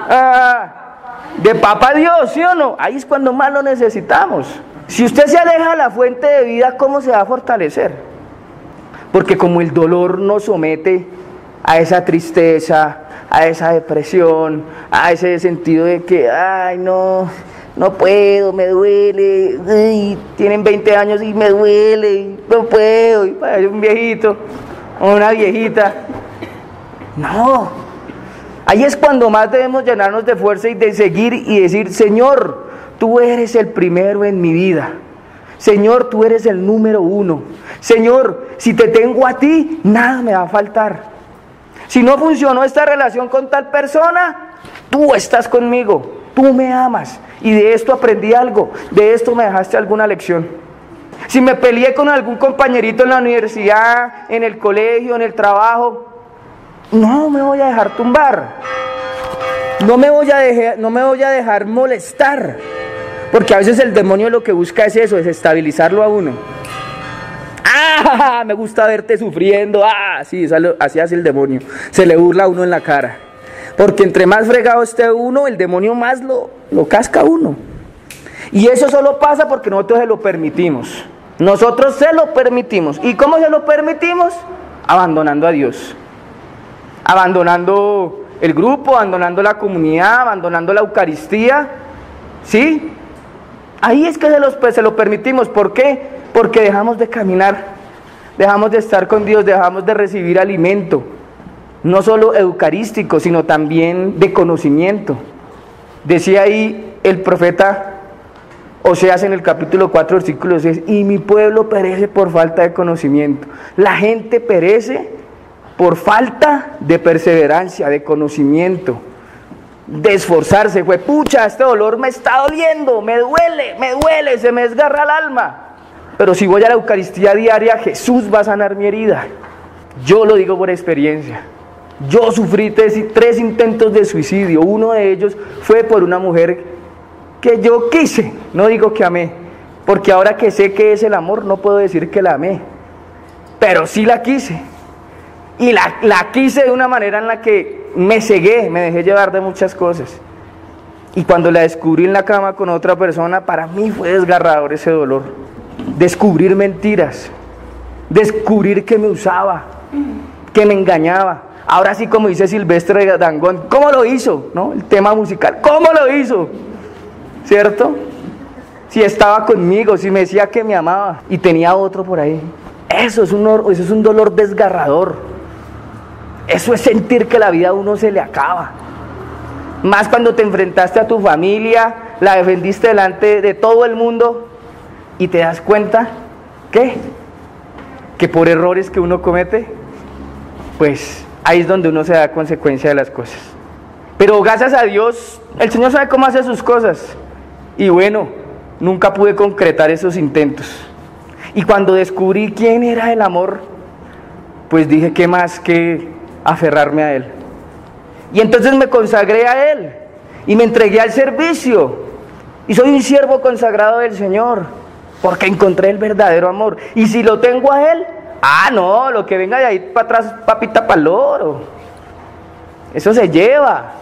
Speaker 1: de papá Dios, ¿sí o no? Ahí es cuando más lo necesitamos. Si usted se aleja de la fuente de vida, ¿cómo se va a fortalecer? Porque como el dolor nos somete a esa tristeza, a esa depresión, a ese sentido de que, ay, no puedo, me duele, ay, tienen 20 años y me duele, no puedo, y parece un viejito o una viejita. No, ahí es cuando más debemos llenarnos de fuerza y de seguir y decir, Señor, tú eres el primero en mi vida. Señor, tú eres el número uno. Señor, si te tengo a ti, nada me va a faltar. Si no funcionó esta relación con tal persona, tú estás conmigo, tú me amas. Y de esto aprendí algo, de esto me dejaste alguna lección. Si me peleé con algún compañerito en la universidad, en el colegio, en el trabajo, no me voy a dejar tumbar. No me voy a dejar molestar. Porque a veces el demonio lo que busca es eso, es estabilizarlo a uno. Me gusta verte sufriendo. Sí, así hace el demonio. Se le burla a uno en la cara. Porque entre más fregado esté uno, el demonio más lo casca a uno. Y eso solo pasa porque nosotros se lo permitimos. Nosotros se lo permitimos. ¿Y cómo se lo permitimos? Abandonando a Dios. Abandonando el grupo, abandonando la comunidad, abandonando la Eucaristía. ¿Sí? Ahí es que se lo permitimos. ¿Por qué? Porque dejamos de caminar, dejamos de estar con Dios, dejamos de recibir alimento. No solo eucarístico, sino también de conocimiento. Decía ahí el profeta Oseas en el capítulo 4, versículo 6, y mi pueblo perece por falta de conocimiento. La gente perece por falta de perseverancia, de conocimiento, de esforzarse. Pucha, este dolor me está doliendo, me duele, se me desgarra el alma. Pero si voy a la Eucaristía diaria, Jesús va a sanar mi herida. Yo lo digo por experiencia. Yo sufrí 3 intentos de suicidio. Uno de ellos fue por una mujer que yo quise, no digo que amé, porque ahora que sé que es el amor, no puedo decir que la amé, pero sí la quise. Y la quise de una manera en la que me cegué, me dejé llevar de muchas cosas. Y cuando la descubrí en la cama con otra persona, para mí fue desgarrador ese dolor. Descubrir mentiras, descubrir que me usaba, que me engañaba. Ahora sí, como dice Silvestre Dangond, ¿cómo lo hizo? ¿No? El tema musical, ¿cómo lo hizo? ¿Cierto? Si estaba conmigo, si me decía que me amaba y tenía otro por ahí. Eso es un dolor desgarrador. Eso es sentir que la vida a uno se le acaba. Más cuando te enfrentaste a tu familia, la defendiste delante de todo el mundo y te das cuenta que por errores que uno comete, pues ahí es donde uno se da consecuencia de las cosas. Pero gracias a Dios, el Señor sabe cómo hace sus cosas. Y bueno, nunca pude concretar esos intentos. Y cuando descubrí quién era el amor, pues dije, ¿qué más que aferrarme a Él? Y entonces me consagré a Él y me entregué al servicio. Y soy un siervo consagrado del Señor, porque encontré el verdadero amor. Y si lo tengo a Él, no, lo que venga de ahí para atrás, papita para el loro. Eso se lleva.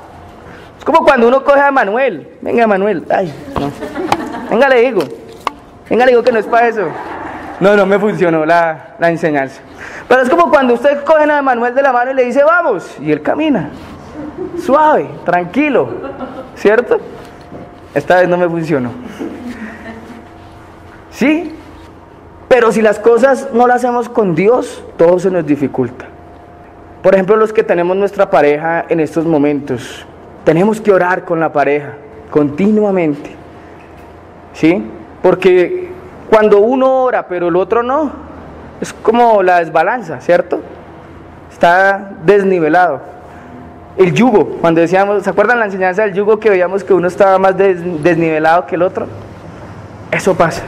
Speaker 1: Es como cuando uno coge a Manuel. Venga, Manuel. Ay, no. Venga, le digo que no es para eso. No me funcionó la enseñanza. Pero es como cuando usted coge a Manuel de la mano y le dice, vamos, y él camina. Suave, tranquilo. ¿Cierto? Esta vez no me funcionó. ¿Sí? Pero si las cosas no las hacemos con Dios, todo se nos dificulta. Por ejemplo, los que tenemos nuestra pareja en estos momentos, tenemos que orar con la pareja continuamente. ¿Sí? Porque cuando uno ora pero el otro no, es como la desbalanza, ¿cierto? Está desnivelado. El yugo, cuando decíamos, ¿se acuerdan la enseñanza del yugo que veíamos que uno estaba más desnivelado que el otro? Eso pasa.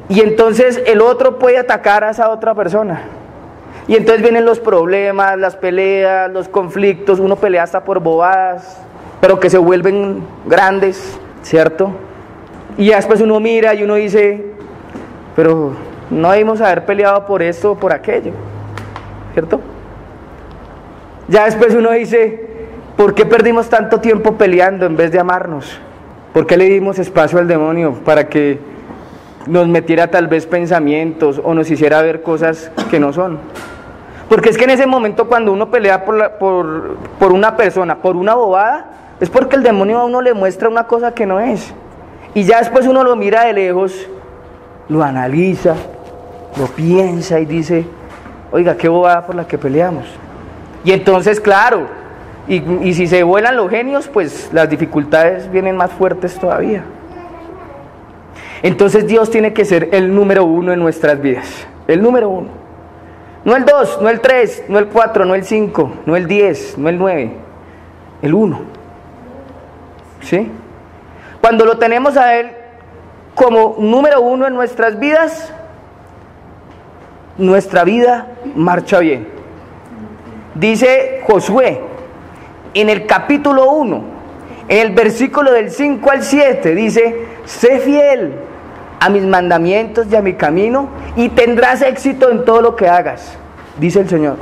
Speaker 1: Y entonces el otro puede atacar a esa otra persona. Y entonces vienen los problemas, las peleas, los conflictos, uno pelea hasta por bobadas, pero que se vuelven grandes, ¿cierto? Y ya después uno mira y uno dice, pero no debimos haber peleado por esto o por aquello, ¿cierto? Ya después uno dice, ¿por qué perdimos tanto tiempo peleando en vez de amarnos? ¿Por qué le dimos espacio al demonio para que nos metiera tal vez pensamientos o nos hiciera ver cosas que no son? Porque es que en ese momento cuando uno pelea por una persona, por una bobada, es porque el demonio a uno le muestra una cosa que no es. Y ya después uno lo mira de lejos, lo analiza, lo piensa y dice, oiga, qué bobada por la que peleamos. Y entonces, claro, y si se vuelan los genios, pues las dificultades vienen más fuertes todavía. Entonces Dios tiene que ser el número uno en nuestras vidas, el número uno. No el 2, no el 3, no el 4, no el 5, no el 10, no el 9, el 1. ¿Sí? Cuando lo tenemos a Él como número uno en nuestras vidas, nuestra vida marcha bien. Dice Josué, en el capítulo 1, en el versículo del 5 al 7, dice, sé fiel a mis mandamientos y a mi camino, y tendrás éxito en todo lo que hagas, dice el Señor.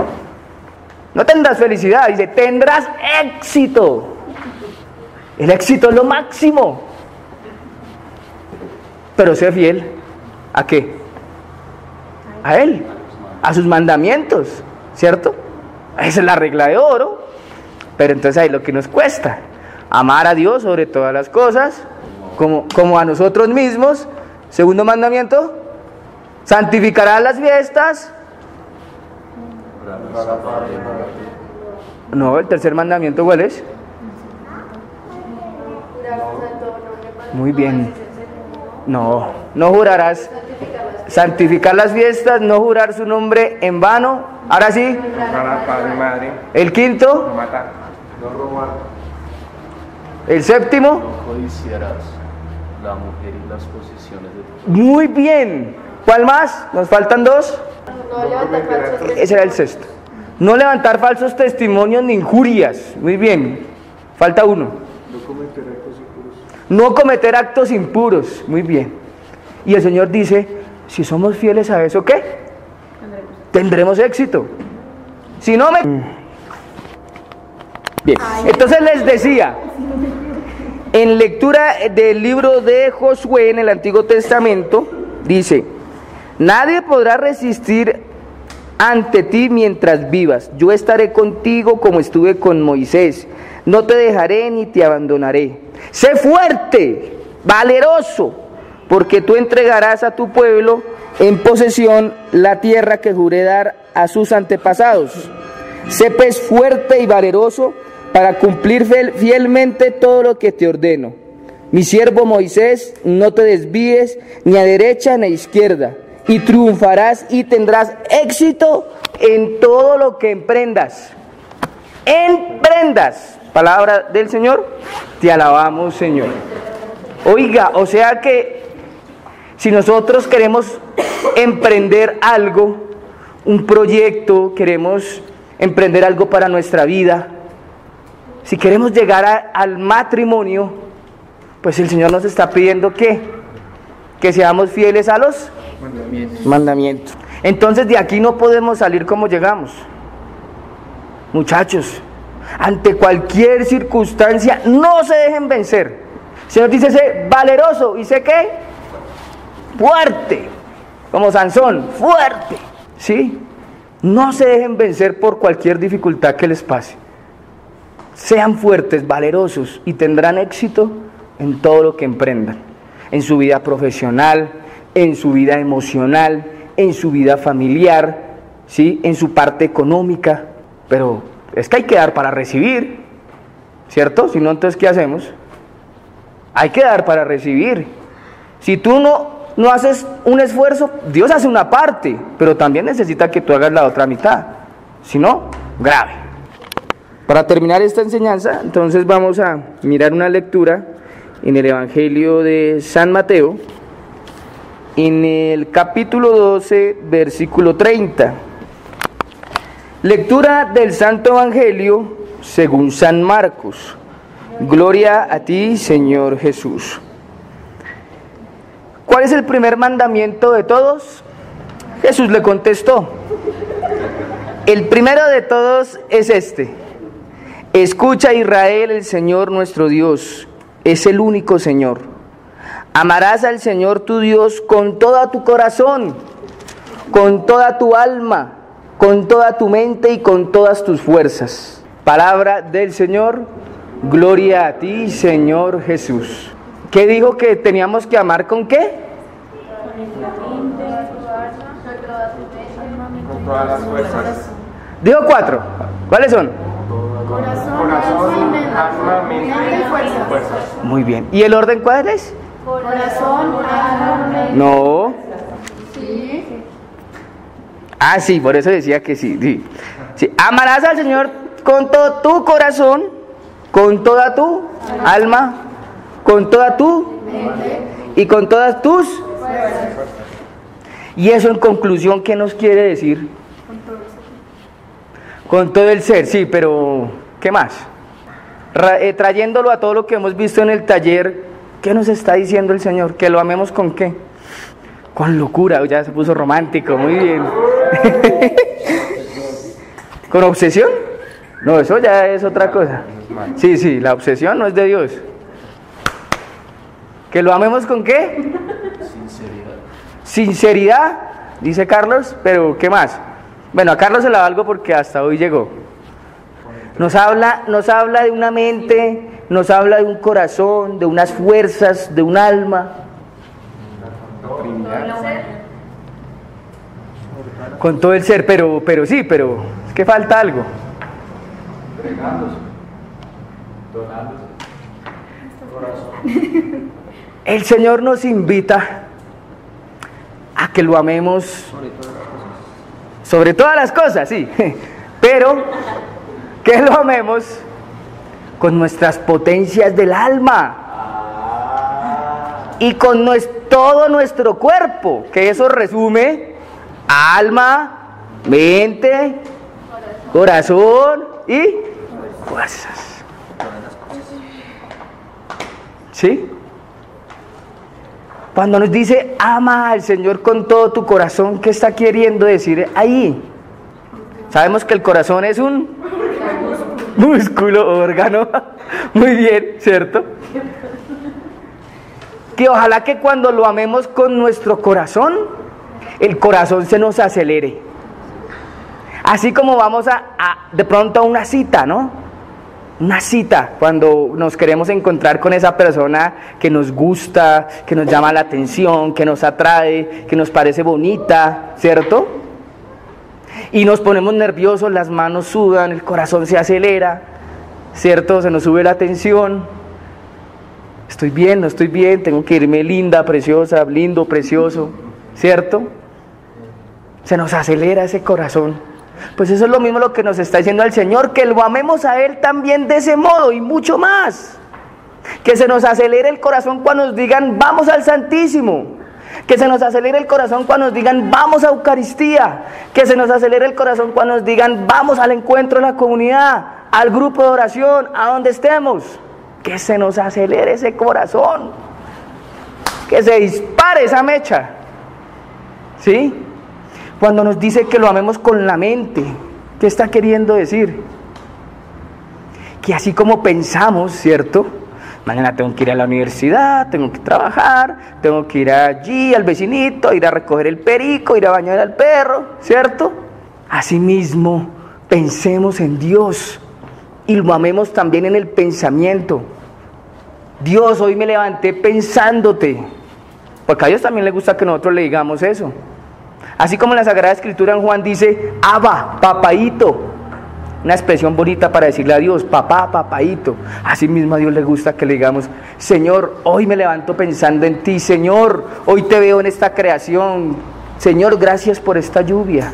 Speaker 1: No tendrás felicidad, dice, tendrás éxito. El éxito es lo máximo. Pero sé fiel, ¿a qué? A Él, a sus mandamientos, ¿cierto? Esa es la regla de oro. Pero entonces ahí lo que nos cuesta, amar a Dios sobre todas las cosas, como a nosotros mismos. Segundo mandamiento, santificarás las fiestas. No, el tercer mandamiento, ¿cuál es? Muy bien. No jurarás. Santificar las fiestas, no jurar su nombre en vano. Ahora sí. El quinto.
Speaker 8: No matar.
Speaker 4: No robar.
Speaker 1: El séptimo.
Speaker 3: No codiciarás la mujer y las posesiones de tu...
Speaker 1: Muy bien. ¿Cuál más? Nos faltan dos.
Speaker 6: No levantar falsos testimonios.
Speaker 1: Ese era el sexto. No levantar falsos testimonios ni injurias. Muy bien. Falta uno.
Speaker 4: No cometer actos impuros.
Speaker 1: No cometer actos impuros. Muy bien. Y el Señor dice, si somos fieles a eso, ¿qué? Tendremos éxito. Si no me... Bien. Entonces les decía, en lectura del libro de Josué en el Antiguo Testamento, dice, nadie podrá resistir ante ti mientras vivas. Yo estaré contigo como estuve con Moisés. No te dejaré ni te abandonaré. Sé fuerte, valeroso, porque tú entregarás a tu pueblo en posesión la tierra que juré dar a sus antepasados. Sé pues fuerte y valeroso para cumplir fielmente todo lo que te ordeno. Mi siervo Moisés, no te desvíes ni a derecha ni a izquierda, y triunfarás y tendrás éxito en todo lo que emprendas. Emprendas. Palabra del Señor. Te alabamos, Señor. Oiga, o sea que si nosotros queremos emprender algo, un proyecto, queremos emprender algo para nuestra vida, si queremos llegar al matrimonio, pues el Señor nos está pidiendo que seamos fieles a los mandamientos. Entonces de aquí no podemos salir como llegamos. Muchachos, ante cualquier circunstancia, no se dejen vencer. El Señor dice, sé valeroso, y sé qué, fuerte, como Sansón, fuerte, ¿sí? No se dejen vencer por cualquier dificultad que les pase. Sean fuertes, valerosos, y tendrán éxito en todo lo que emprendan, en su vida profesional, en su vida emocional, en su vida familiar, ¿sí? En su parte económica. Pero es que hay que dar para recibir, ¿cierto? Si no, entonces, ¿qué hacemos? Hay que dar para recibir. Si tú no haces un esfuerzo, Dios hace una parte, pero también necesita que tú hagas la otra mitad. Si no, grave. Para terminar esta enseñanza, entonces vamos a mirar una lectura en el Evangelio de San Mateo, en el capítulo 12, versículo 30. Lectura del Santo Evangelio según San Marcos. Gloria a ti, Señor Jesús. ¿Cuál es el primer mandamiento de todos? Jesús le contestó. El primero de todos es este: escucha, Israel, el Señor nuestro Dios es el único Señor. Amarás al Señor tu Dios con todo tu corazón, con toda tu alma, con toda tu mente y con todas tus fuerzas. Palabra del Señor. Gloria a ti, Señor Jesús. ¿Qué dijo que teníamos que amar con qué?
Speaker 8: Con todas las fuerzas.
Speaker 1: Dijo 4. ¿Cuáles son?
Speaker 8: Corazón, alma, mente y fuerzas.
Speaker 1: Muy bien. ¿Y el orden cuál es?
Speaker 6: Corazón, alma, mente.
Speaker 1: No. Ah, sí, por eso decía que sí. Sí. Amarás al Señor con todo tu corazón, con toda tu alma, con toda tu mente y con todas tus fuerzas. Y eso, en conclusión, ¿qué nos quiere decir? Con todo el ser, sí, pero ¿qué más? Trayéndolo a todo lo que hemos visto en el taller, ¿qué nos está diciendo el Señor? ¿Que lo amemos con qué? Con locura. Ya se puso romántico, muy bien. ¿Con obsesión? No, eso ya es otra cosa. Sí, la obsesión no es de Dios. ¿Que lo amemos con qué? Sinceridad, dice Carlos, pero ¿qué más? Bueno, a Carlos se la valgo porque hasta hoy llegó. Nos habla de una mente, nos habla de un corazón, de unas fuerzas, de un alma. Con todo el ser, pero es que falta algo. El Señor nos invita a que lo amemos sobre todas las cosas, sí, pero que lo amemos con nuestras potencias del alma y con todo nuestro cuerpo, que eso resume alma, mente, corazón y fuerzas. ¿Sí? Cuando nos dice ama al Señor con todo tu corazón, ¿qué está queriendo decir ahí? Sabemos que el corazón es un músculo, órgano. Muy bien, ¿cierto? Que ojalá que cuando lo amemos con nuestro corazón, el corazón se nos acelere. Así como vamos de pronto a una cita, ¿no? Una cita, cuando nos queremos encontrar con esa persona que nos gusta, que nos llama la atención, que nos atrae, que nos parece bonita, ¿cierto? Y nos ponemos nerviosos, las manos sudan, el corazón se acelera, ¿cierto? Se nos sube la tensión. Estoy bien, no estoy bien, tengo que irme linda, preciosa, lindo, precioso, ¿cierto? Se nos acelera ese corazón. Pues eso es lo mismo lo que nos está diciendo el Señor, que lo amemos a Él también de ese modo y mucho más. Que se nos acelere el corazón cuando nos digan, vamos al Santísimo. Que se nos acelere el corazón cuando nos digan, vamos a Eucaristía. Que se nos acelere el corazón cuando nos digan, vamos al encuentro de la comunidad, al grupo de oración, a donde estemos. Que se nos acelere ese corazón. Que se dispare esa mecha. ¿Sí? Cuando nos dice que lo amemos con la mente, ¿qué está queriendo decir? Que así como pensamos, ¿cierto? Mañana tengo que ir a la universidad, tengo que trabajar, tengo que ir allí al vecinito, ir a recoger el perico, ir a bañar al perro, ¿cierto? Asimismo, pensemos en Dios y lo amemos también en el pensamiento. Dios, hoy me levanté pensándote, porque a Dios también le gusta que nosotros le digamos eso. Así como en la Sagrada Escritura en Juan dice, Abba, papaíto. Una expresión bonita para decirle a Dios, papá, papaíto. Así mismo a Dios le gusta que le digamos, Señor, hoy me levanto pensando en ti. Señor, hoy te veo en esta creación. Señor, gracias por esta lluvia.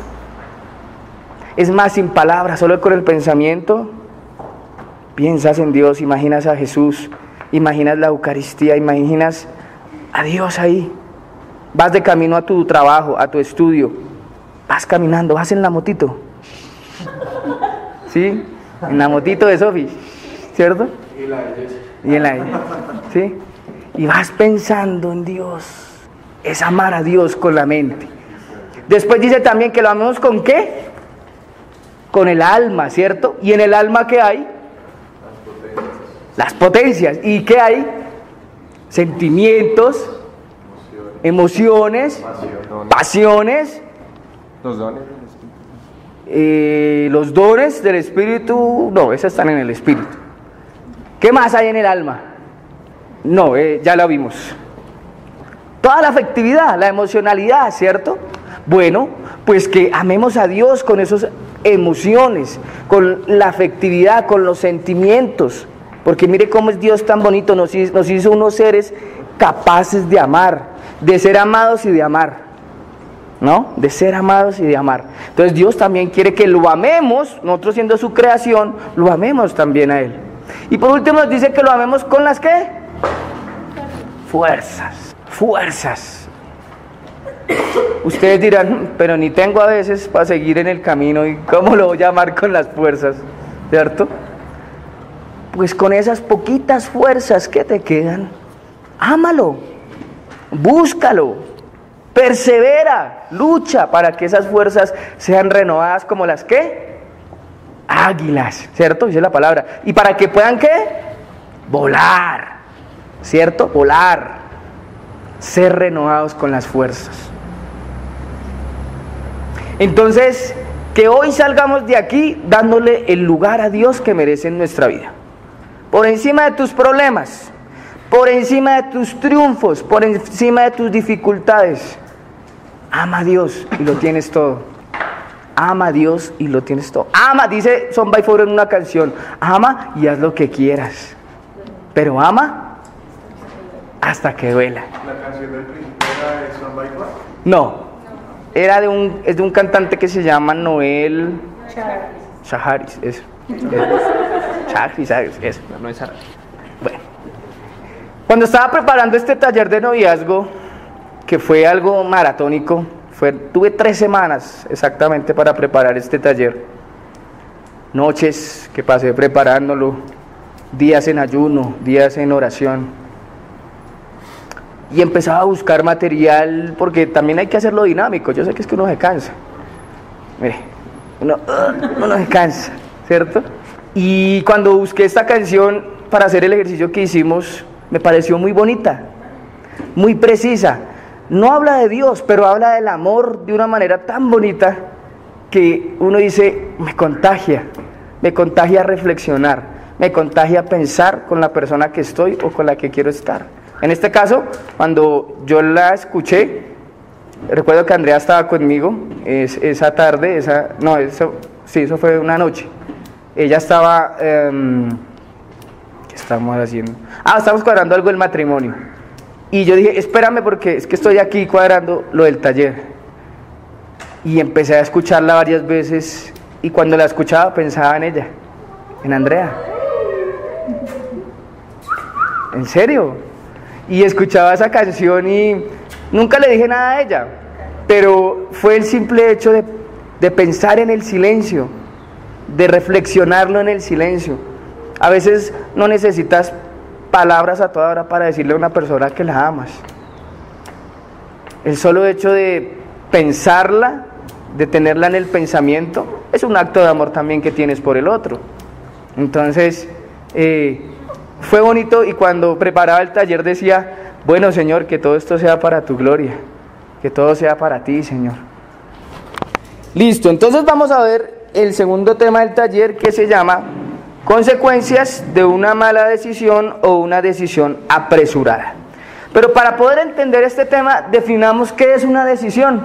Speaker 1: Es más, sin palabras, solo con el pensamiento, piensas en Dios, imaginas a Jesús, imaginas la Eucaristía, imaginas a Dios ahí. Vas de camino a tu trabajo, a tu estudio, vas caminando, vas en la motito. ¿Sí? En la motito de Sofi, ¿cierto? Y en la de ella. ¿Sí? Y vas pensando en Dios. Es amar a Dios con la mente. Después dice también que lo amemos ¿con qué? Con el alma, ¿cierto? ¿Y en el alma qué hay? Las potencias. ¿Y qué hay? Sentimientos, emociones, pasiones,
Speaker 8: Los dones.
Speaker 1: los dones del Espíritu, no, esos están en el Espíritu. ¿Qué más hay en el alma? No, ya la vimos. Toda la afectividad, la emocionalidad, ¿cierto? Bueno, pues que amemos a Dios con esas emociones, con la afectividad, con los sentimientos. Porque mire cómo es Dios tan bonito, nos hizo unos seres capaces de amar, de ser amados y de amar. ¿No? De ser amados y de amar. Entonces Dios también quiere que lo amemos, nosotros siendo su creación, lo amemos también a Él. Y por último nos dice que lo amemos con las ¿qué? Fuerzas. Ustedes dirán, pero ni tengo a veces para seguir en el camino, ¿y cómo lo voy a amar con las fuerzas? ¿Cierto? Pues con esas poquitas fuerzas que te quedan, ámalo, búscalo. Persevera, lucha para que esas fuerzas sean renovadas como las ¿qué? Águilas, ¿cierto? Dice la palabra. ¿Y para que puedan qué? Volar, ¿cierto? Volar, ser renovados con las fuerzas. Entonces, que hoy salgamos de aquí dándole el lugar a Dios que merece en nuestra vida. Por encima de tus problemas, por encima de tus triunfos, por encima de tus dificultades. Ama a Dios y lo tienes todo. Ama a Dios y lo tienes todo. Ama, dice Son by Four en una canción, ama y haz lo que quieras. Pero ama hasta que duela.
Speaker 4: ¿La canción del principio era de Son by Four?
Speaker 1: No, es de un cantante que se llama Noel Shaharis, eso. Shaharis, eso.
Speaker 8: No es árabe.
Speaker 1: Bueno, cuando estaba preparando este taller de noviazgo, que fue algo maratónico, tuve 3 semanas exactamente para preparar este taller. Noches que pasé preparándolo, días en ayuno, días en oración. Y empezaba a buscar material, porque también hay que hacerlo dinámico. Yo sé que es que uno se cansa. Mire, uno se cansa, ¿cierto? Y cuando busqué esta canción para hacer el ejercicio que hicimos, me pareció muy bonita, muy precisa. No habla de Dios, pero habla del amor de una manera tan bonita que uno dice, me contagia a reflexionar, me contagia a pensar con la persona que estoy o con la que quiero estar. En este caso, cuando yo la escuché, recuerdo que Andrea estaba conmigo esa tarde, eso fue una noche. Ella estaba, ¿qué estamos haciendo? Estamos cuadrando algo del matrimonio. Y yo dije, espérame porque es que estoy aquí cuadrando lo del taller. Y empecé a escucharla varias veces y cuando la escuchaba pensaba en ella, en Andrea. ¿En serio? Y escuchaba esa canción y nunca le dije nada a ella, pero fue el simple hecho de pensar en el silencio, de reflexionarlo en el silencio. A veces no necesitas palabras a toda hora para decirle a una persona que la amas. El solo hecho de pensarla, de tenerla en el pensamiento, es un acto de amor también que tienes por el otro. Entonces, fue bonito y cuando preparaba el taller decía, bueno Señor, que todo esto sea para tu gloria, que todo sea para ti, Señor. Listo, entonces vamos a ver el segundo tema del taller que se llama consecuencias de una mala decisión o una decisión apresurada. Pero para poder entender este tema, definamos qué es una decisión.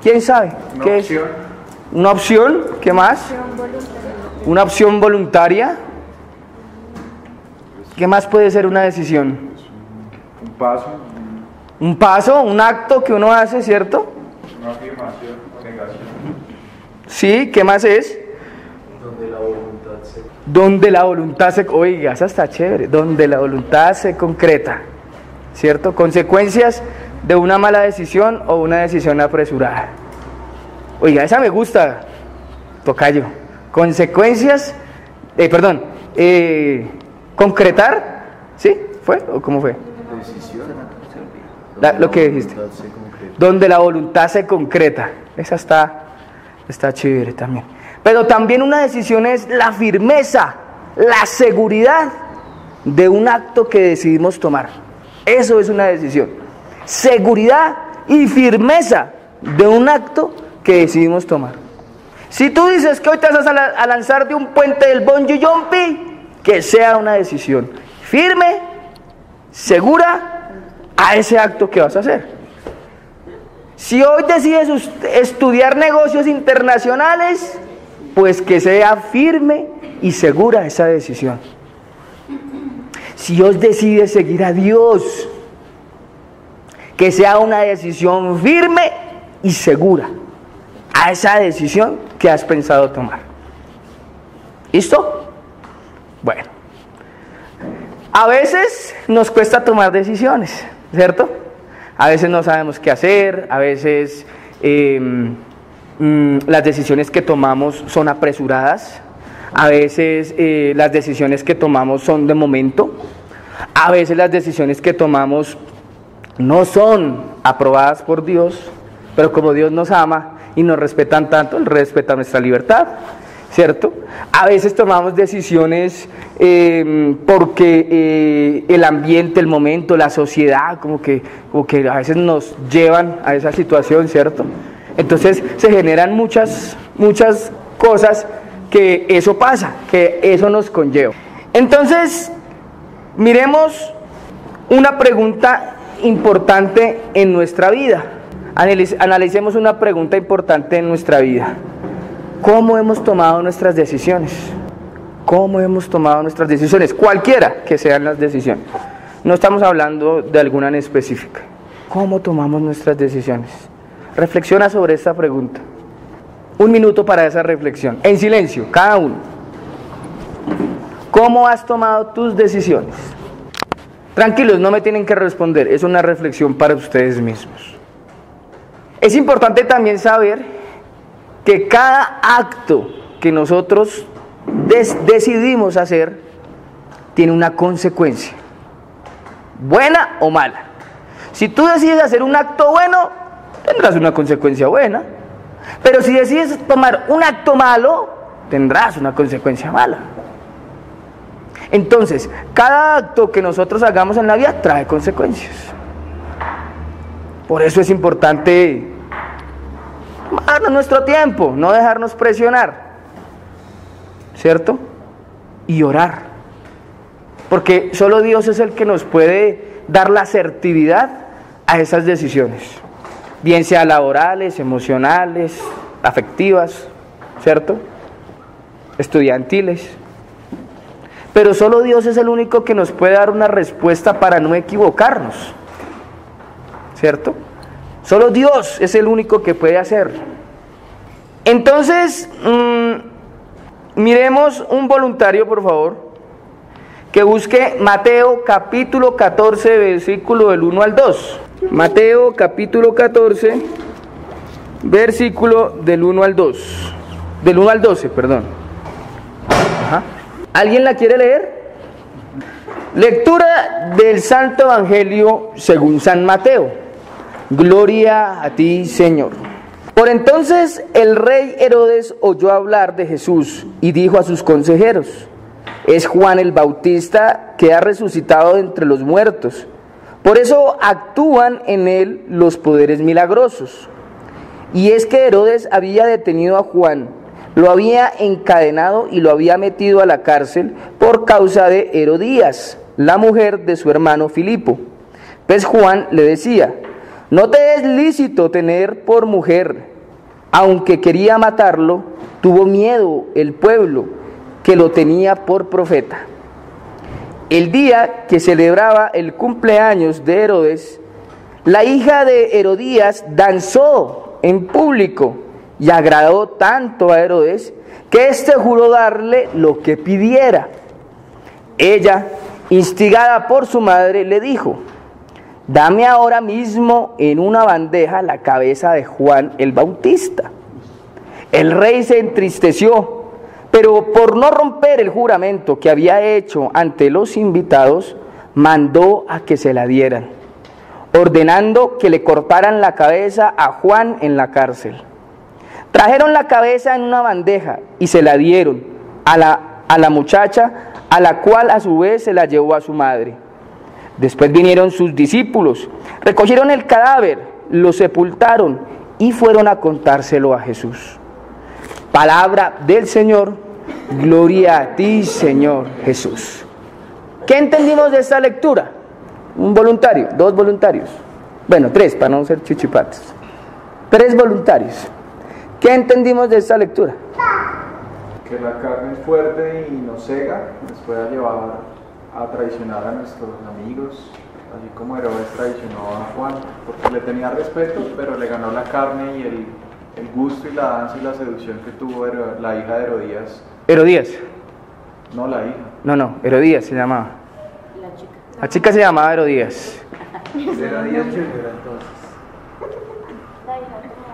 Speaker 1: ¿Quién sabe? ¿Qué es? Una opción, ¿qué más? Una opción voluntaria. ¿Qué más puede ser una decisión?
Speaker 4: Un paso.
Speaker 1: Un paso, un acto que uno hace, ¿cierto?
Speaker 4: Una afirmación o negación.
Speaker 1: Sí, ¿qué más es? Donde la voluntad se... Oiga, esa está chévere. Donde la voluntad se concreta, ¿cierto? Consecuencias de una mala decisión o una decisión apresurada. Oiga, esa me gusta, tocayo. Consecuencias... concretar, ¿sí? ¿Fue? ¿O cómo fue?
Speaker 3: Decisión.
Speaker 1: Lo que dijiste. Donde la voluntad se concreta. Esa está chévere también. Pero también una decisión es la firmeza, la seguridad de un acto que decidimos tomar. Eso es una decisión. Seguridad y firmeza de un acto que decidimos tomar. Si tú dices que hoy te vas a lanzar de un puente del bungee jumping, que sea una decisión firme, segura a ese acto que vas a hacer. Si hoy decides estudiar negocios internacionales, pues que sea firme y segura esa decisión. Si hoy decides seguir a Dios, que sea una decisión firme y segura a esa decisión que has pensado tomar. ¿Listo? Bueno, a veces nos cuesta tomar decisiones, ¿cierto? A veces no sabemos qué hacer, a veces las decisiones que tomamos son apresuradas, a veces las decisiones que tomamos son de momento, a veces las decisiones que tomamos no son aprobadas por Dios, pero como Dios nos ama y nos respetan tanto, Él respeta nuestra libertad, ¿cierto? A veces tomamos decisiones porque el ambiente, el momento, la sociedad, como que a veces nos llevan a esa situación, ¿cierto? Entonces se generan muchas cosas que eso pasa, que eso nos conlleva. Entonces, miremos una pregunta importante en nuestra vida. Analicemos una pregunta importante en nuestra vida. ¿Cómo hemos tomado nuestras decisiones? ¿Cómo hemos tomado nuestras decisiones? Cualquiera que sean las decisiones. No estamos hablando de alguna en específica. ¿Cómo tomamos nuestras decisiones? Reflexiona sobre esta pregunta. 1 minuto para esa reflexión. En silencio, cada uno. ¿Cómo has tomado tus decisiones? Tranquilos, no me tienen que responder. Es una reflexión para ustedes mismos. Es importante también saber que cada acto que nosotros decidimos hacer tiene una consecuencia, buena o mala. Si tú decides hacer un acto bueno, tendrás una consecuencia buena, pero si decides tomar un acto malo, tendrás una consecuencia mala. Entonces, cada acto que nosotros hagamos en la vida trae consecuencias. Por eso es importante tomarnos nuestro tiempo, no dejarnos presionar, ¿cierto? Y orar, porque solo Dios es el que nos puede dar la asertividad a esas decisiones. bien sea laborales, emocionales, afectivas, ¿cierto? Estudiantiles. Pero solo Dios es el único que nos puede dar una respuesta para no equivocarnos, ¿cierto? Solo Dios es el único que puede hacerlo. Entonces, miremos un voluntario, por favor, que busque Mateo capítulo 14, versículo del 1 al 2. Mateo capítulo 14, versículo del 1 al 2. Del 1 al 12, perdón. Ajá. ¿Alguien la quiere leer? Lectura del Santo Evangelio según San Mateo. Gloria a ti, Señor. Por entonces el rey Herodes oyó hablar de Jesús y dijo a sus consejeros: es Juan el Bautista que ha resucitado de entre los muertos. Por eso actúan en él los poderes milagrosos. Y es que Herodes había detenido a Juan, lo había encadenado y lo había metido a la cárcel por causa de Herodías, la mujer de su hermano Filipo. Pues Juan le decía: no te es lícito tener por mujer. Aunque quería matarlo, tuvo miedo el pueblo, que lo tenía por profeta. El día que celebraba el cumpleaños de Herodes, la hija de Herodías danzó en público y agradó tanto a Herodes que éste juró darle lo que pidiera. Ella, instigada por su madre, le dijo: dame ahora mismo en una bandeja la cabeza de Juan el Bautista. El rey se entristeció, pero por no romper el juramento que había hecho ante los invitados, mandó a que se la dieran, ordenando que le cortaran la cabeza a Juan en la cárcel. Trajeron la cabeza en una bandeja y se la dieron a la muchacha, a la cual a su vez se la llevó a su madre. Después vinieron sus discípulos, recogieron el cadáver, lo sepultaron y fueron a contárselo a Jesús. Palabra del Señor, gloria a ti, Señor Jesús. ¿Qué entendimos de esta lectura? Un voluntario, dos voluntarios. Bueno, tres, para no ser chichipatos. Tres voluntarios. ¿Qué entendimos de esta lectura?
Speaker 4: Que la carne es fuerte y nos cega, nos puede llevar a traicionar a nuestros amigos, así como Herodes traicionó a Juan, porque le tenía respeto, pero le ganó la carne y el gusto y la danza y la seducción que tuvo la hija de Herodías.
Speaker 1: Herodías.
Speaker 4: No, la hija.
Speaker 1: No, Herodías se llamaba.
Speaker 2: La chica.
Speaker 1: La chica se llamaba Herodías.
Speaker 4: Herodías Junior, entonces.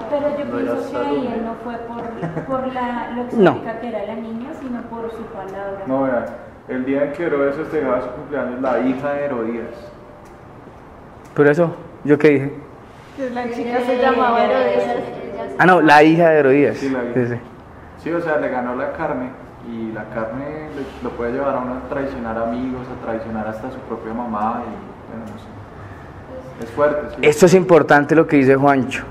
Speaker 2: Pero yo
Speaker 4: No, ya
Speaker 2: pienso
Speaker 4: está
Speaker 2: que ahí
Speaker 4: bien.
Speaker 2: él no fue por lo
Speaker 1: No.
Speaker 2: exótica que era la niña, sino por su palabra.
Speaker 4: No, vean, el día en que Herodes festejaba su cumpleaños, la hija de Herodías.
Speaker 1: Por eso, ¿yo qué dije?
Speaker 5: La chica se llamaba Herodes.
Speaker 1: Ah, no, la hija de Herodías.
Speaker 4: Sí, la hija.
Speaker 1: Sí, sí.
Speaker 4: Sí, o sea, le ganó la carne y la carne lo puede llevar a uno a traicionar amigos, a traicionar hasta su propia mamá y bueno, no sé. Es fuerte, sí.
Speaker 1: Esto es importante lo que dice Juancho.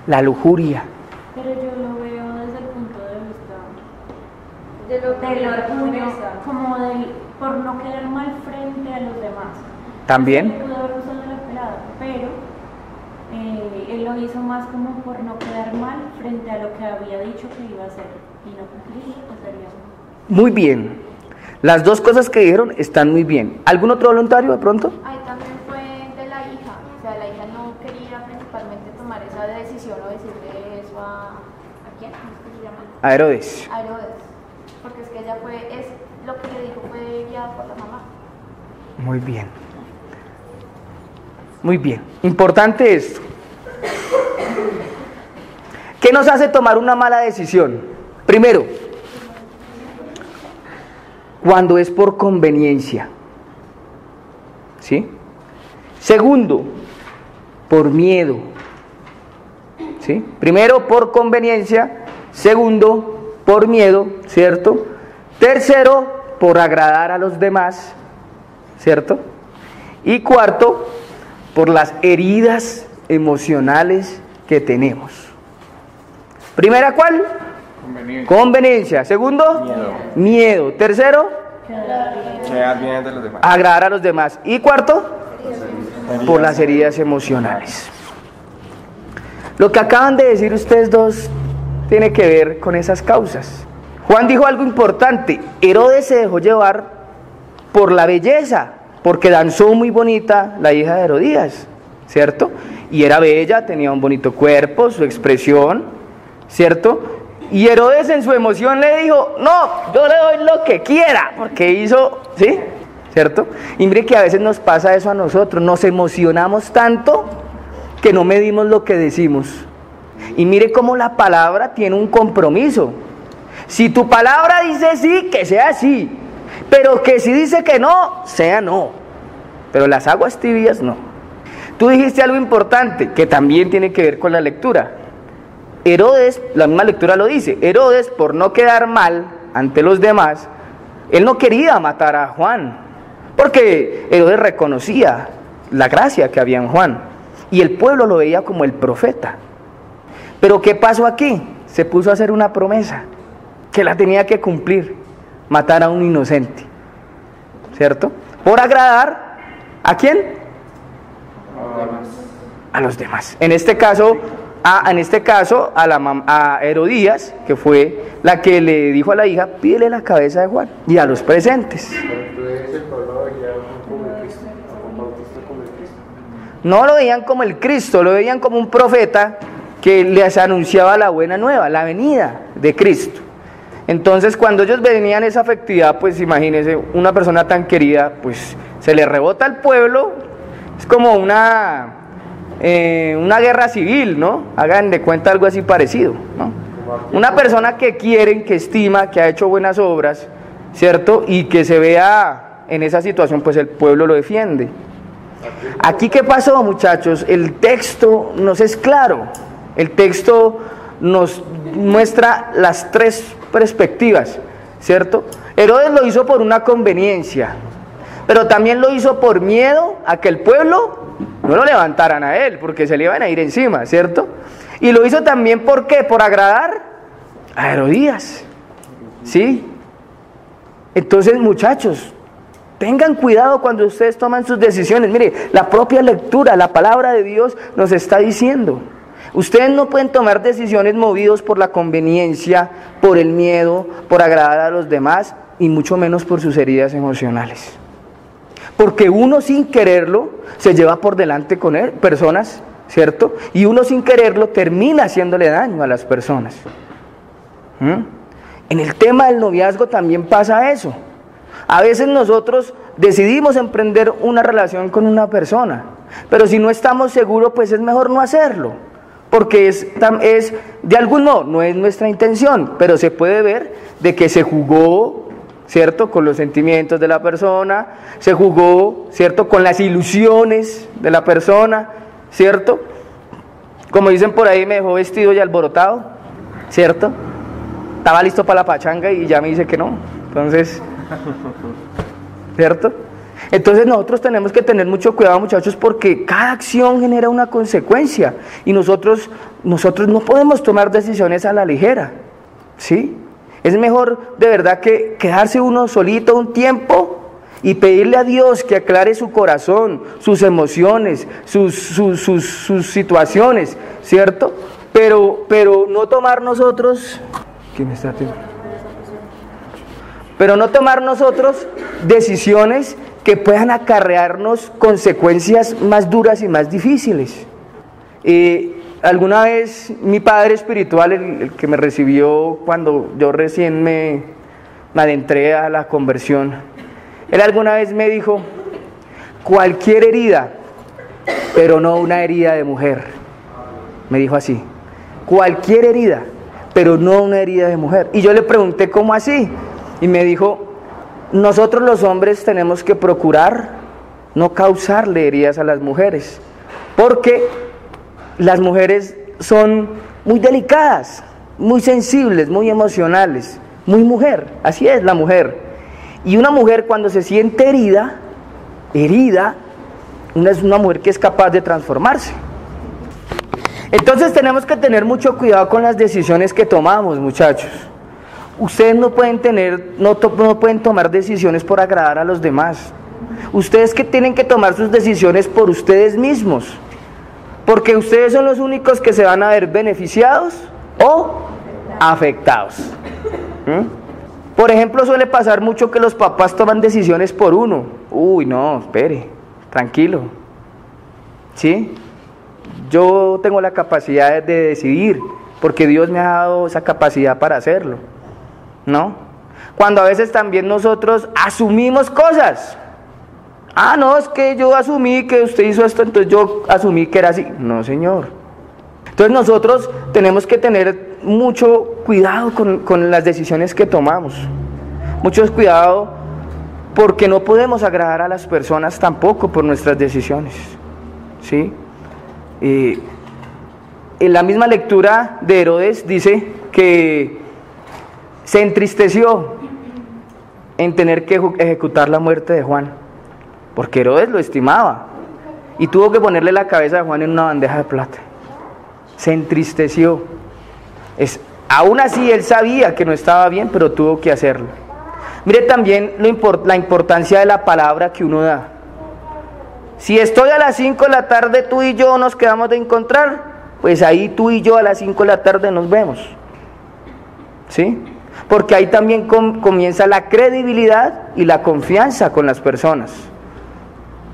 Speaker 1: La lujuria.
Speaker 2: Pero yo lo veo desde el punto de vista del orgullo, como por no quedar mal frente a los demás.
Speaker 1: También.
Speaker 2: Sí, pudo haber usado la pelada, pero él lo hizo más como por no quedar mal frente a lo que había dicho que iba a hacer y no cumplir, pues sería.
Speaker 1: Muy bien. Las dos cosas que dijeron están muy bien. ¿Algún otro voluntario de pronto?
Speaker 6: Ahí también fue de la hija, o sea, la hija no quería principalmente tomar esa decisión o decirle eso ¿a quién? ¿Cómo es que se llama?
Speaker 1: A Herodes.
Speaker 6: A Herodes, porque es que ella lo que le dijo fue guiada por la mamá.
Speaker 1: Muy bien. Muy bien. Importante esto. ¿Qué nos hace tomar una mala decisión? Primero, cuando es por conveniencia. ¿Sí? Segundo, por miedo. ¿Sí? Primero, por conveniencia. Segundo, por miedo, ¿cierto? Tercero, por agradar a los demás, ¿cierto? Y cuarto, por las heridas emocionales que tenemos. Primera, ¿cuál? Conveniencia. Segundo, miedo. Tercero,
Speaker 8: Quedar bien de los demás.
Speaker 1: agradar a los demás. Y cuarto, por las heridas emocionales. Lo que acaban de decir ustedes dos tiene que ver con esas causas. Juan dijo algo importante: Herodes se dejó llevar por la belleza, porque danzó muy bonita la hija de Herodías, ¿cierto? Y era bella, tenía un bonito cuerpo, su expresión, ¿cierto? Y Herodes en su emoción le dijo: no, yo le doy lo que quiera, porque hizo, ¿sí? ¿Cierto? Y mire que a veces nos pasa eso a nosotros, nos emocionamos tanto que no medimos lo que decimos. Y mire cómo la palabra tiene un compromiso. Si tu palabra dice sí, que sea sí, pero que si dice que no, sea no. Pero las aguas tibias no. Tú dijiste algo importante que también tiene que ver con la lectura. Herodes, la misma lectura lo dice, Herodes, por no quedar mal ante los demás, él no quería matar a Juan, porque Herodes reconocía la gracia que había en Juan, y el pueblo lo veía como el profeta. Pero ¿qué pasó aquí? Se puso a hacer una promesa, que la tenía que cumplir, matar a un inocente, ¿cierto? Por agradar, ¿a quién? A los demás. En este caso, a Herodías, que fue la que le dijo a la hija: pídele la cabeza de Juan, y a los presentes. No lo veían como el Cristo, lo veían como un profeta que les anunciaba la buena nueva, la venida de Cristo. Entonces, cuando ellos venían esa afectividad, pues imagínense, una persona tan querida, pues se le rebota al pueblo. Es como una guerra civil, ¿no? Hagan de cuenta algo así parecido, ¿no? Una persona que quieren, que estima, que ha hecho buenas obras, ¿cierto? Y que se vea en esa situación, pues el pueblo lo defiende. Aquí, ¿qué pasó, muchachos? El texto nos es claro. El texto nos muestra las tres perspectivas, ¿cierto? Herodes lo hizo por una conveniencia, pero también lo hizo por miedo a que el pueblo no lo levantaran a él, porque se le iban a ir encima, ¿cierto? Y lo hizo también, ¿por qué? Por agradar a Herodías, ¿sí? Entonces, muchachos, tengan cuidado cuando ustedes toman sus decisiones. Mire, la propia lectura, la palabra de Dios nos está diciendo: ustedes no pueden tomar decisiones movidos por la conveniencia, por el miedo, por agradar a los demás, y mucho menos por sus heridas emocionales. Porque uno sin quererlo se lleva por delante con él personas, ¿cierto? Y uno sin quererlo termina haciéndole daño a las personas. En el tema del noviazgo también pasa eso. A veces nosotros decidimos emprender una relación con una persona, pero si no estamos seguros, pues es mejor no hacerlo, porque es de algún modo, no es nuestra intención, pero se puede ver de que se jugó, ¿cierto?, con los sentimientos de la persona, se jugó, ¿cierto?, con las ilusiones de la persona, ¿cierto? Como dicen por ahí, me dejó vestido y alborotado, ¿cierto? Estaba listo para la pachanga y ya me dice que no. Entonces, ¿cierto? Entonces nosotros tenemos que tener mucho cuidado, muchachos, porque cada acción genera una consecuencia y nosotros no podemos tomar decisiones a la ligera, ¿sí? Es mejor de verdad que quedarse uno solito un tiempo y pedirle a Dios que aclare su corazón, sus emociones, sus situaciones, ¿cierto? Pero no tomar nosotros... ¿Quién está aquí? Pero no tomar nosotros decisiones que puedan acarrearnos consecuencias más duras y más difíciles. Alguna vez mi padre espiritual, el que me recibió cuando yo recién me adentré a la conversión, él alguna vez me dijo: cualquier herida, pero no una herida de mujer. Me dijo así: cualquier herida, pero no una herida de mujer. Y yo le pregunté: ¿cómo así? Y me dijo: nosotros los hombres tenemos que procurar no causarle heridas a las mujeres, porque las mujeres son muy delicadas, muy sensibles, muy emocionales, muy mujer, así es la mujer. Y una mujer cuando se siente herida, es una mujer que es capaz de transformarse. Entonces tenemos que tener mucho cuidado con las decisiones que tomamos, muchachos. Ustedes no pueden tomar decisiones por agradar a los demás. Ustedes que tienen que tomar sus decisiones por ustedes mismos. Porque ustedes son los únicos que se van a ver beneficiados o afectados. Por ejemplo, suele pasar mucho que los papás toman decisiones por uno. Uy, no, espere, tranquilo. ¿Sí? Yo tengo la capacidad de decidir, porque Dios me ha dado esa capacidad para hacerlo, ¿no? Cuando a veces también nosotros asumimos cosas. Ah, no, es que yo asumí que usted hizo esto, entonces yo asumí que era así. No, señor. Entonces nosotros tenemos que tener mucho cuidado con las decisiones que tomamos. Mucho cuidado, porque no podemos agradar a las personas tampoco por nuestras decisiones, ¿sí? En la misma lectura de Herodes dice que se entristeció en tener que ejecutar la muerte de Juan, porque Herodes lo estimaba y tuvo que ponerle la cabeza de Juan en una bandeja de plata. Se entristeció. Aún así él sabía que no estaba bien, pero tuvo que hacerlo. Mire también la importancia de la palabra que uno da. Si estoy a las 5 de la tarde, tú y yo nos quedamos de encontrar, pues ahí tú y yo a las 5 de la tarde nos vemos, ¿sí? Porque ahí también comienza la credibilidad y la confianza con las personas.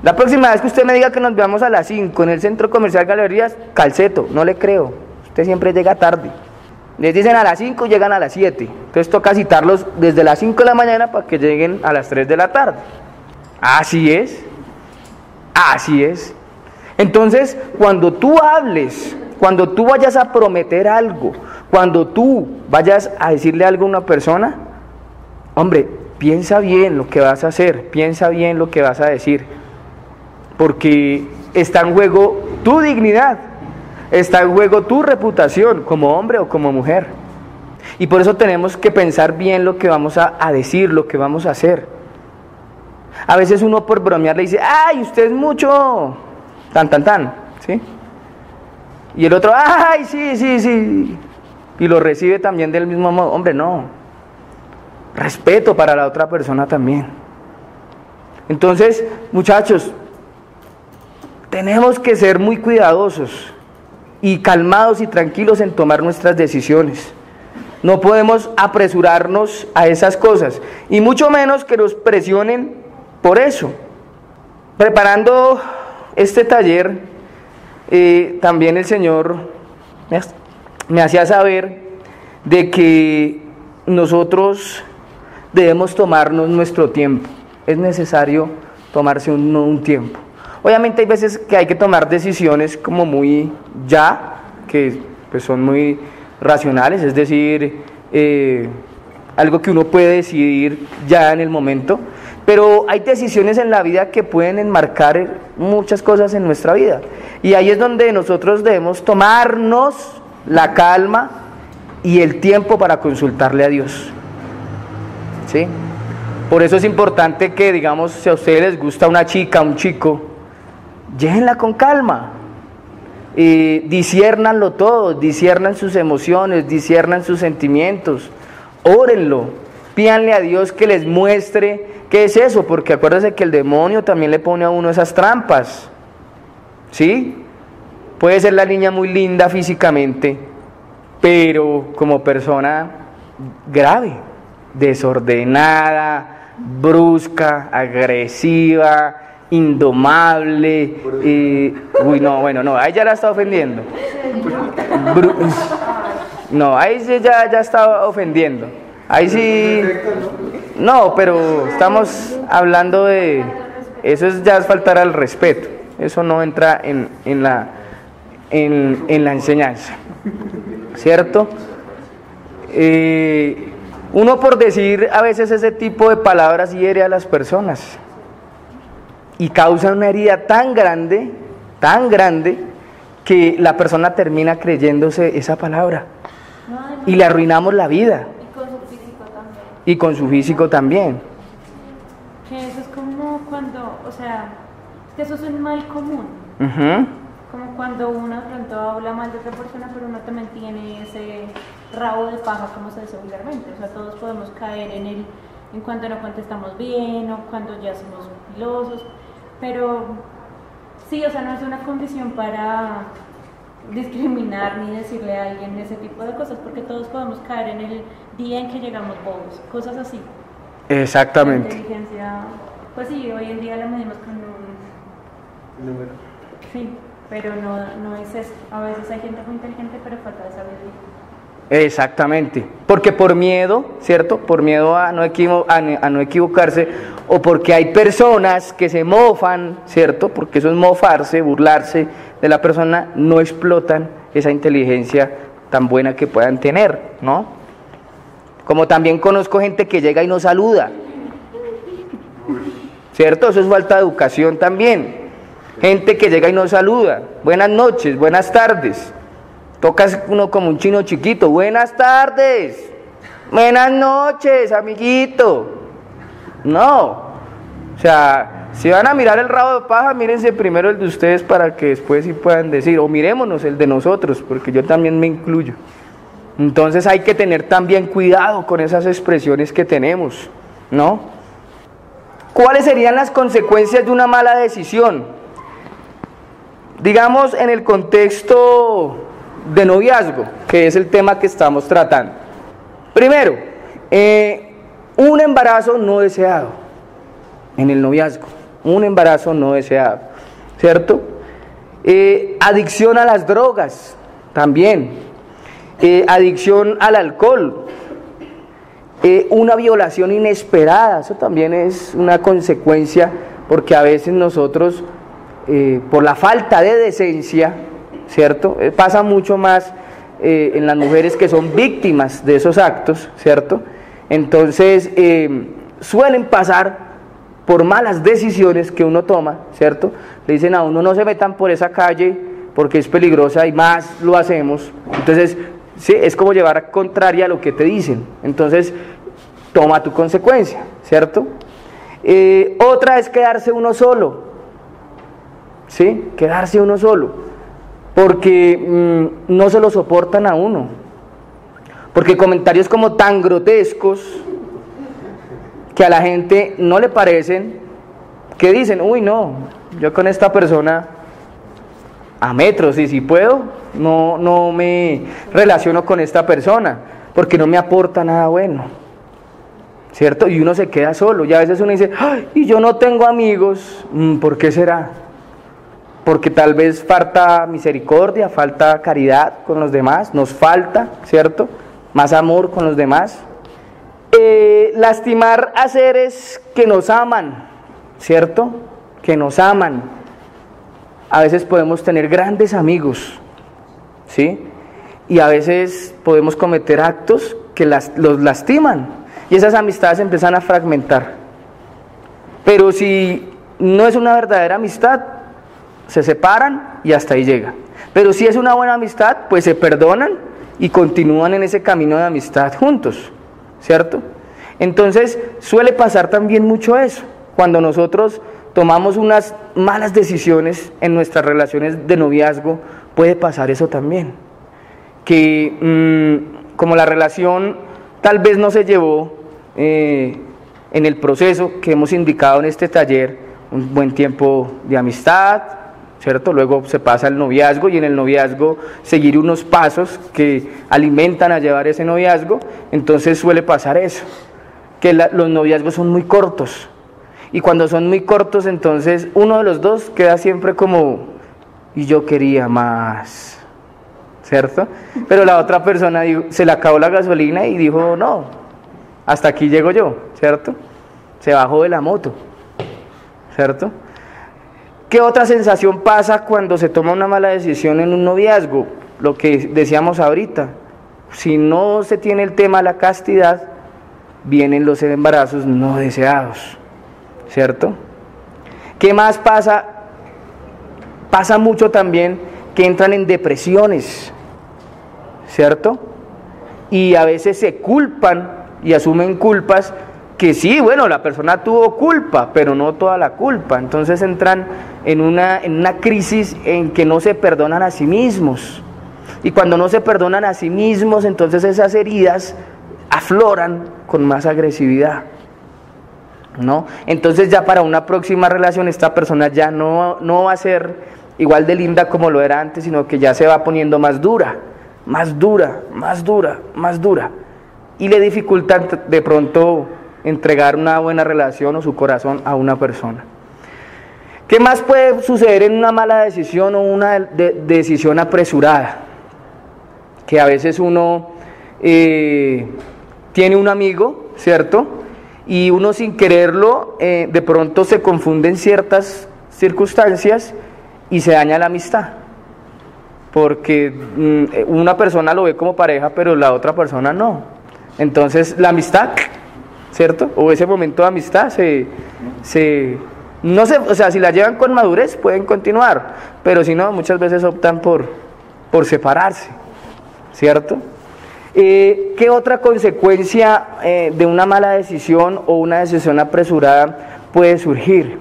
Speaker 1: La próxima vez que usted me diga que nos veamos a las 5 en el Centro Comercial Galerías, calceto, no le creo. Usted siempre llega tarde. Les dicen a las 5 y llegan a las 7. Entonces toca citarlos desde las 5 de la mañana para que lleguen a las 3 de la tarde. Así es. Así es. Entonces, cuando tú hables, cuando tú vayas a prometer algo, cuando tú vayas a decirle algo a una persona, hombre, piensa bien lo que vas a hacer, piensa bien lo que vas a decir, porque está en juego tu dignidad, está en juego tu reputación como hombre o como mujer, y por eso tenemos que pensar bien lo que vamos a decir, lo que vamos a hacer. A veces uno por bromear le dice, ¡ay, usted es mucho! Tan, ¿sí? Y el otro, ¡ay, sí! Y lo recibe también del mismo modo. Hombre, no. Respeto para la otra persona también. Entonces, muchachos, tenemos que ser muy cuidadosos y calmados y tranquilos en tomar nuestras decisiones. No podemos apresurarnos a esas cosas, y mucho menos que nos presionen por eso. Preparando este taller, también el Señor me hacía saber de que nosotros debemos tomarnos nuestro tiempo. Es necesario tomarse un tiempo. Obviamente hay veces que hay que tomar decisiones como muy ya, que pues son muy racionales, es decir, algo que uno puede decidir ya en el momento. Pero hay decisiones en la vida que pueden enmarcar muchas cosas en nuestra vida. Y ahí es donde nosotros debemos tomarnos la calma y el tiempo para consultarle a Dios, ¿sí? Por eso es importante que, digamos, si a ustedes les gusta una chica, un chico, llévenla con calma. Disciérnanlo todo, disciernan sus emociones, disciernan sus sentimientos, órenlo, pídanle a Dios que les muestre qué es eso, porque acuérdense que el demonio también le pone a uno esas trampas, ¿sí? Puede ser la niña muy linda físicamente, pero como persona grave, desordenada, brusca, agresiva, indomable, no, ahí ya la está ofendiendo. No, ahí sí ya está ofendiendo. Ahí sí, no, pero estamos hablando de, eso ya es faltar al respeto, eso no entra en la enseñanza, ¿cierto? Uno por decir a veces ese tipo de palabras hiere a las personas y causa una herida tan grande, que la persona termina creyéndose esa palabra y le arruinamos la vida. Y con su físico también.
Speaker 2: Que eso es como cuando, o sea, es que eso es un mal común. Como cuando uno de pronto habla mal de otra persona, pero uno también tiene ese rabo de paja, como se dice vulgarmente. O sea, todos podemos caer en cuando no contestamos bien o cuando ya somos filosos. Pero Sí, o sea, no es una condición para discriminar ni decirle a alguien ese tipo de cosas, porque todos podemos caer en el día en que llegamos bobos, cosas así.
Speaker 1: Exactamente.
Speaker 2: La inteligencia, pues sí, hoy en día la medimos con un
Speaker 8: número.
Speaker 2: Sí, pero no es eso. A veces hay gente muy inteligente, pero falta de sabiduría.
Speaker 1: Exactamente, porque por miedo, ¿cierto? Por miedo a no equivocarse, o porque hay personas que se mofan, ¿cierto? Porque eso es mofarse, burlarse de la persona, no explotan esa inteligencia tan buena que puedan tener, ¿no? Como también conozco gente que llega y no saluda, ¿cierto? Eso es falta de educación también. Gente que llega y no saluda, buenas noches, buenas tardes. Tocas uno como un chino chiquito, buenas tardes, buenas noches, amiguito. No, o sea, si van a mirar el rabo de paja, mírense primero el de ustedes para que después sí puedan decir, o mirémonos el de nosotros, porque yo también me incluyo. Entonces hay que tener también cuidado con esas expresiones que tenemos, ¿no? ¿Cuáles serían las consecuencias de una mala decisión? Digamos en el contexto de noviazgo, que es el tema que estamos tratando. Primero, un embarazo no deseado en el noviazgo, un embarazo no deseado, ¿cierto? Adicción a las drogas, también, adicción al alcohol, una violación inesperada, eso también es una consecuencia, porque a veces nosotros, por la falta de decencia, ¿cierto? Pasa mucho más en las mujeres que son víctimas de esos actos, ¿cierto? Entonces, suelen pasar por malas decisiones que uno toma, ¿cierto? Le dicen a uno, no se metan por esa calle porque es peligrosa y más lo hacemos. Entonces, sí, es como llevar contraria a lo que te dicen. Entonces, toma tu consecuencia, ¿cierto? Otra es quedarse uno solo, ¿sí? Quedarse uno solo. Porque no se lo soportan a uno, porque comentarios como tan grotescos que a la gente no le parecen, que dicen, uy no, yo con esta persona a metros, y si puedo, no me relaciono con esta persona, porque no me aporta nada bueno, ¿cierto? Y uno se queda solo, y a veces uno dice, ay, y yo no tengo amigos, ¿por qué será? Porque tal vez falta misericordia, falta caridad con los demás, nos falta, ¿cierto? Más amor con los demás. Lastimar a seres que nos aman, ¿cierto? Que nos aman. A veces podemos tener grandes amigos, ¿sí? Y a veces podemos cometer actos que los lastiman, y esas amistades empiezan a fragmentar. Pero si no es una verdadera amistad, se separan y hasta ahí llega. Pero si es una buena amistad, pues se perdonan y continúan en ese camino de amistad juntos, ¿cierto? Entonces suele pasar también mucho eso, cuando nosotros tomamos unas malas decisiones en nuestras relaciones de noviazgo, puede pasar eso también, que como la relación tal vez no se llevó en el proceso que hemos indicado en este taller, un buen tiempo de amistad, ¿cierto? Luego se pasa al noviazgo, y en el noviazgo seguir unos pasos que alimentan a llevar ese noviazgo. Entonces suele pasar eso, que los noviazgos son muy cortos, y cuando son muy cortos, entonces uno de los dos queda siempre como, y yo quería más, ¿cierto? Pero la otra persona se le acabó la gasolina y dijo, no, hasta aquí llego yo, ¿cierto? Se bajó de la moto, ¿cierto? ¿Qué otra sensación pasa cuando se toma una mala decisión en un noviazgo? Lo que decíamos ahorita, si no se tiene el tema de la castidad, vienen los embarazos no deseados, ¿cierto? ¿Qué más pasa? Pasa mucho también que entran en depresiones, ¿cierto? Y a veces se culpan y asumen culpas que sí, bueno, la persona tuvo culpa, pero no toda la culpa. Entonces entran en una crisis en que no se perdonan a sí mismos. Y cuando no se perdonan a sí mismos, entonces esas heridas afloran con más agresividad. ¿no? Entonces ya para una próxima relación esta persona ya no va a ser igual de linda como lo era antes, sino que ya se va poniendo más dura, más dura, más dura, más dura, y le dificulta de pronto entregar una buena relación o su corazón a una persona. ¿Qué más puede suceder en una mala decisión o una decisión apresurada? Que a veces uno tiene un amigo, ¿cierto? Y uno sin quererlo, de pronto se confunde en ciertas circunstancias y se daña la amistad. Porque una persona lo ve como pareja, pero la otra persona no. Entonces la amistad, ¿cierto? O ese momento de amistad no sé, o sea, si la llevan con madurez pueden continuar, pero si no, muchas veces optan por separarse, ¿cierto? ¿Qué otra consecuencia de una mala decisión o una decisión apresurada puede surgir?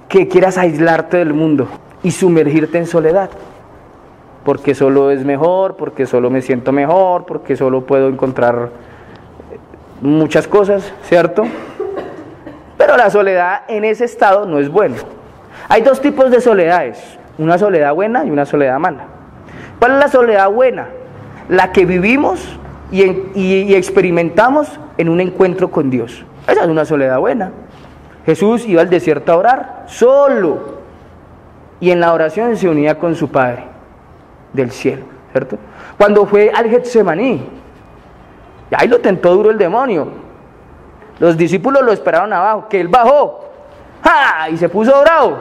Speaker 1: Que quieras aislarte del mundo y sumergirte en soledad, porque solo es mejor, porque solo me siento mejor, porque solo puedo encontrar muchas cosas, ¿cierto? Pero la soledad en ese estado no es buena. Hay dos tipos de soledades, una soledad buena y una soledad mala. ¿Cuál es la soledad buena? La que vivimos y experimentamos en un encuentro con Dios. Esa es una soledad buena. Jesús iba al desierto a orar, solo, y en la oración se unía con su Padre del cielo, ¿cierto? Cuando fue al Getsemaní, y ahí lo tentó duro el demonio. Los discípulos lo esperaron abajo, que él bajó, ¡ja! Y se puso bravo.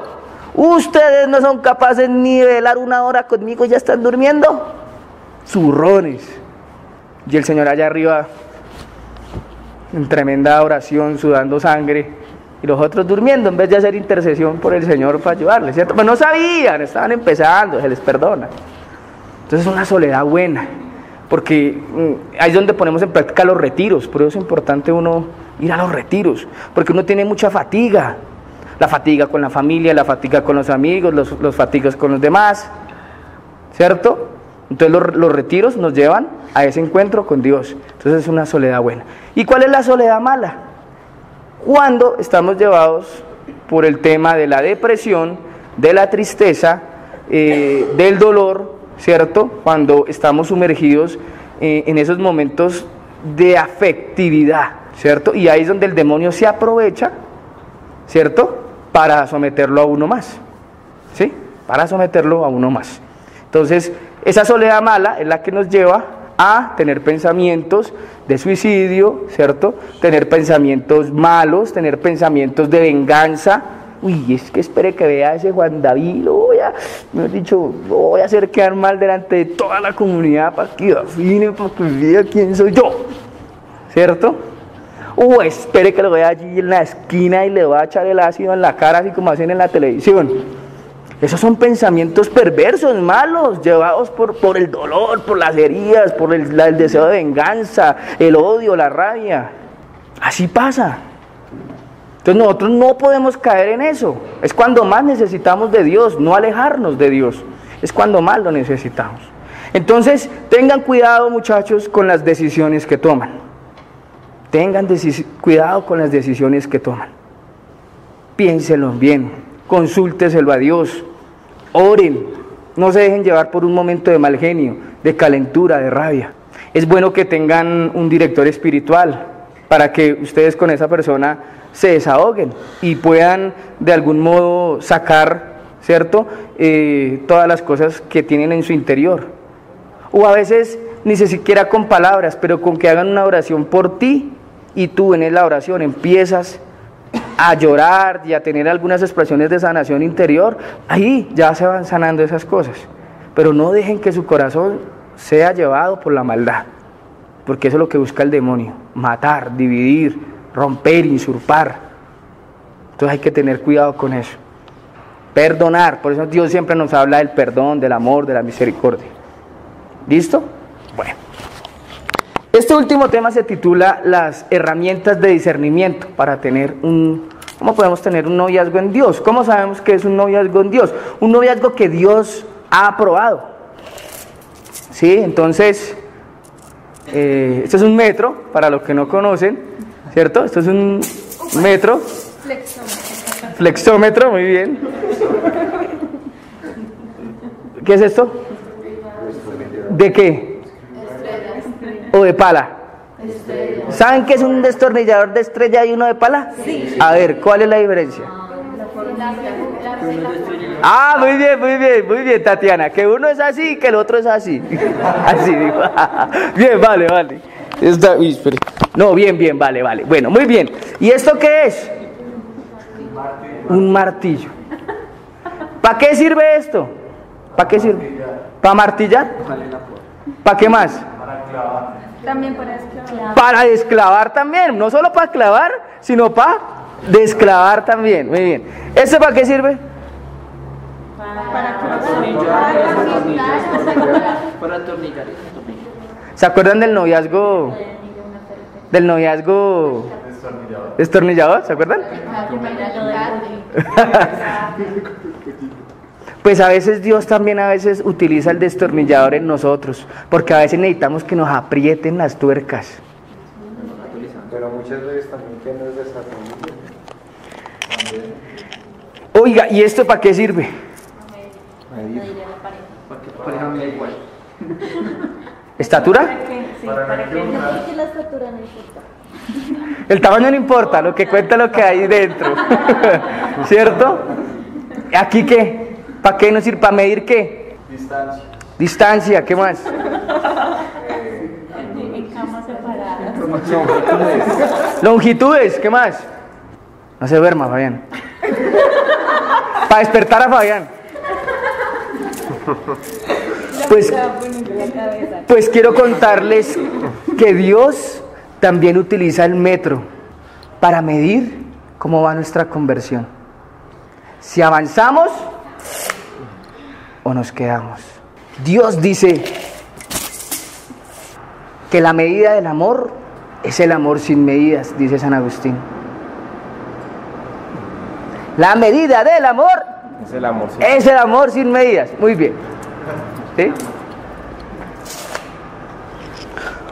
Speaker 1: Ustedes no son capaces ni de velar una hora conmigo, ya están durmiendo. Zurrones. Y el Señor allá arriba, en tremenda oración, sudando sangre, y los otros durmiendo en vez de hacer intercesión por el Señor para ayudarles, ¿cierto? Pues no sabían, estaban empezando, se les perdona. Entonces es una soledad buena, porque ahí es donde ponemos en práctica los retiros. Por eso es importante uno ir a los retiros, porque uno tiene mucha fatiga, la fatiga con la familia, la fatiga con los amigos, los fatigas con los demás, ¿cierto? Entonces los retiros nos llevan a ese encuentro con Dios. Entonces es una soledad buena. ¿Y cuál es la soledad mala? Cuando estamos llevados por el tema de la depresión, de la tristeza, del dolor, ¿cierto? Cuando estamos sumergidos en esos momentos de afectividad, ¿cierto? Y ahí es donde el demonio se aprovecha, ¿cierto? Para someterlo a uno más, ¿sí? Para someterlo a uno más. Entonces, esa soledad mala es la que nos lleva a tener pensamientos de suicidio, ¿cierto? Tener pensamientos malos, tener pensamientos de venganza. Uy, es que espere que vea a ese Juan David, lo voy a hacer quedar mal delante de toda la comunidad para que afine, para que vea quién soy yo, ¿cierto? Espere que lo vea allí en la esquina y le va a echar el ácido en la cara, así como hacen en la televisión. Esos son pensamientos perversos, malos, llevados por el dolor, por las heridas, por el deseo de venganza, el odio, la rabia. Así pasa. Entonces nosotros no podemos caer en eso. Es cuando más necesitamos de Dios, no alejarnos de Dios. Es cuando más lo necesitamos. Entonces tengan cuidado, muchachos, con las decisiones que toman. Tengan cuidado con las decisiones que toman. Piénsenlo bien, consúlteselo a Dios, oren, no se dejen llevar por un momento de mal genio, de calentura, de rabia. Es bueno que tengan un director espiritual para que ustedes con esa persona se desahoguen y puedan de algún modo sacar, ¿cierto? Todas las cosas que tienen en su interior. O a veces ni siquiera con palabras, pero con que hagan una oración por ti y tú en la oración empiezas a llorar y a tener algunas expresiones de sanación interior, ahí ya se van sanando esas cosas. Pero no dejen que su corazón sea llevado por la maldad, porque eso es lo que busca el demonio: matar, dividir, romper, usurpar. Entonces hay que tener cuidado con eso. Perdonar, por eso Dios siempre nos habla del perdón, del amor, de la misericordia. ¿Listo? Bueno. Este último tema se titula las herramientas de discernimiento para tener ¿cómo podemos tener un noviazgo en Dios? ¿Cómo sabemos que es un noviazgo en Dios? Un noviazgo que Dios ha aprobado. ¿Sí? Entonces, esto es un metro, para los que no conocen, ¿cierto? Esto es un Metro. Flexómetro, muy bien. ¿Qué es esto? ¿De qué? ¿O de pala? ¿Saben qué es un destornillador de estrella y uno de pala? Sí. A ver, ¿cuál es la diferencia? Ah, muy bien, Tatiana. Que uno es así y que el otro es así. Así digo. Bien, vale. Uy, espere. No, bien, vale. Bueno, muy bien. ¿Y esto qué es? Un martillo. ¿Para qué sirve esto? ¿Para qué sirve? ¿Para martillar? ¿Para qué más?
Speaker 2: También para desclavar.
Speaker 1: Para desclavar también, no solo para clavar, sino para desclavar también. Muy bien. ¿Esto para qué sirve?
Speaker 7: Para atornillar.
Speaker 1: ¿Se acuerdan del noviazgo? Destornillador, ¿se acuerdan? Pues a veces Dios también utiliza el destornillador en nosotros, porque a veces necesitamos que nos aprieten las tuercas.
Speaker 4: Pero muchas veces también que no es desarrollo.
Speaker 1: Oiga, ¿y esto para qué sirve?
Speaker 7: Para que me da igual.
Speaker 1: ¿Estatura?
Speaker 2: ¿Para qué? La estatura no importa.
Speaker 1: El tamaño no importa, lo que cuenta es lo que hay dentro. ¿Cierto? ¿Aquí qué? ¿Para qué nos sirve? ¿Para medir qué? Distancia, ¿qué más?
Speaker 2: En camas separadas.
Speaker 1: Longitudes, ¿qué más? No se duerma, Fabián. Para despertar a Fabián. Pues quiero contarles que Dios también utiliza el metro para medir cómo va nuestra conversión. Si avanzamos o nos quedamos. Dios dice que la medida del amor es el amor sin medidas, dice San Agustín. La medida del amor es el amor sin medidas. Muy bien. ¿Sí?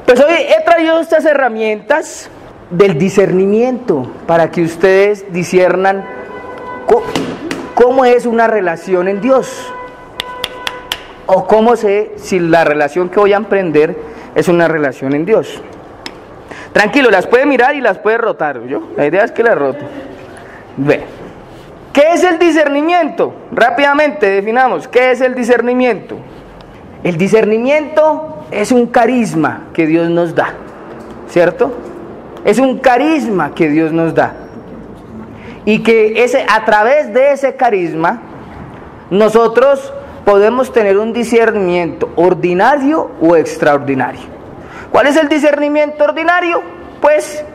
Speaker 1: Pues hoy he traído estas herramientas del discernimiento para que ustedes disciernan cómo es una relación en Dios, o cómo sé si la relación que voy a emprender es una relación en Dios. Tranquilo, las puede mirar y las puede rotar. La idea es que las rote. Ve. ¿Qué es el discernimiento? Rápidamente definamos, ¿qué es el discernimiento? El discernimiento es un carisma que Dios nos da, ¿cierto? Es un carisma que Dios nos da. Y que a través de ese carisma, nosotros podemos tener un discernimiento ordinario o extraordinario. ¿Cuál es el discernimiento ordinario? Pues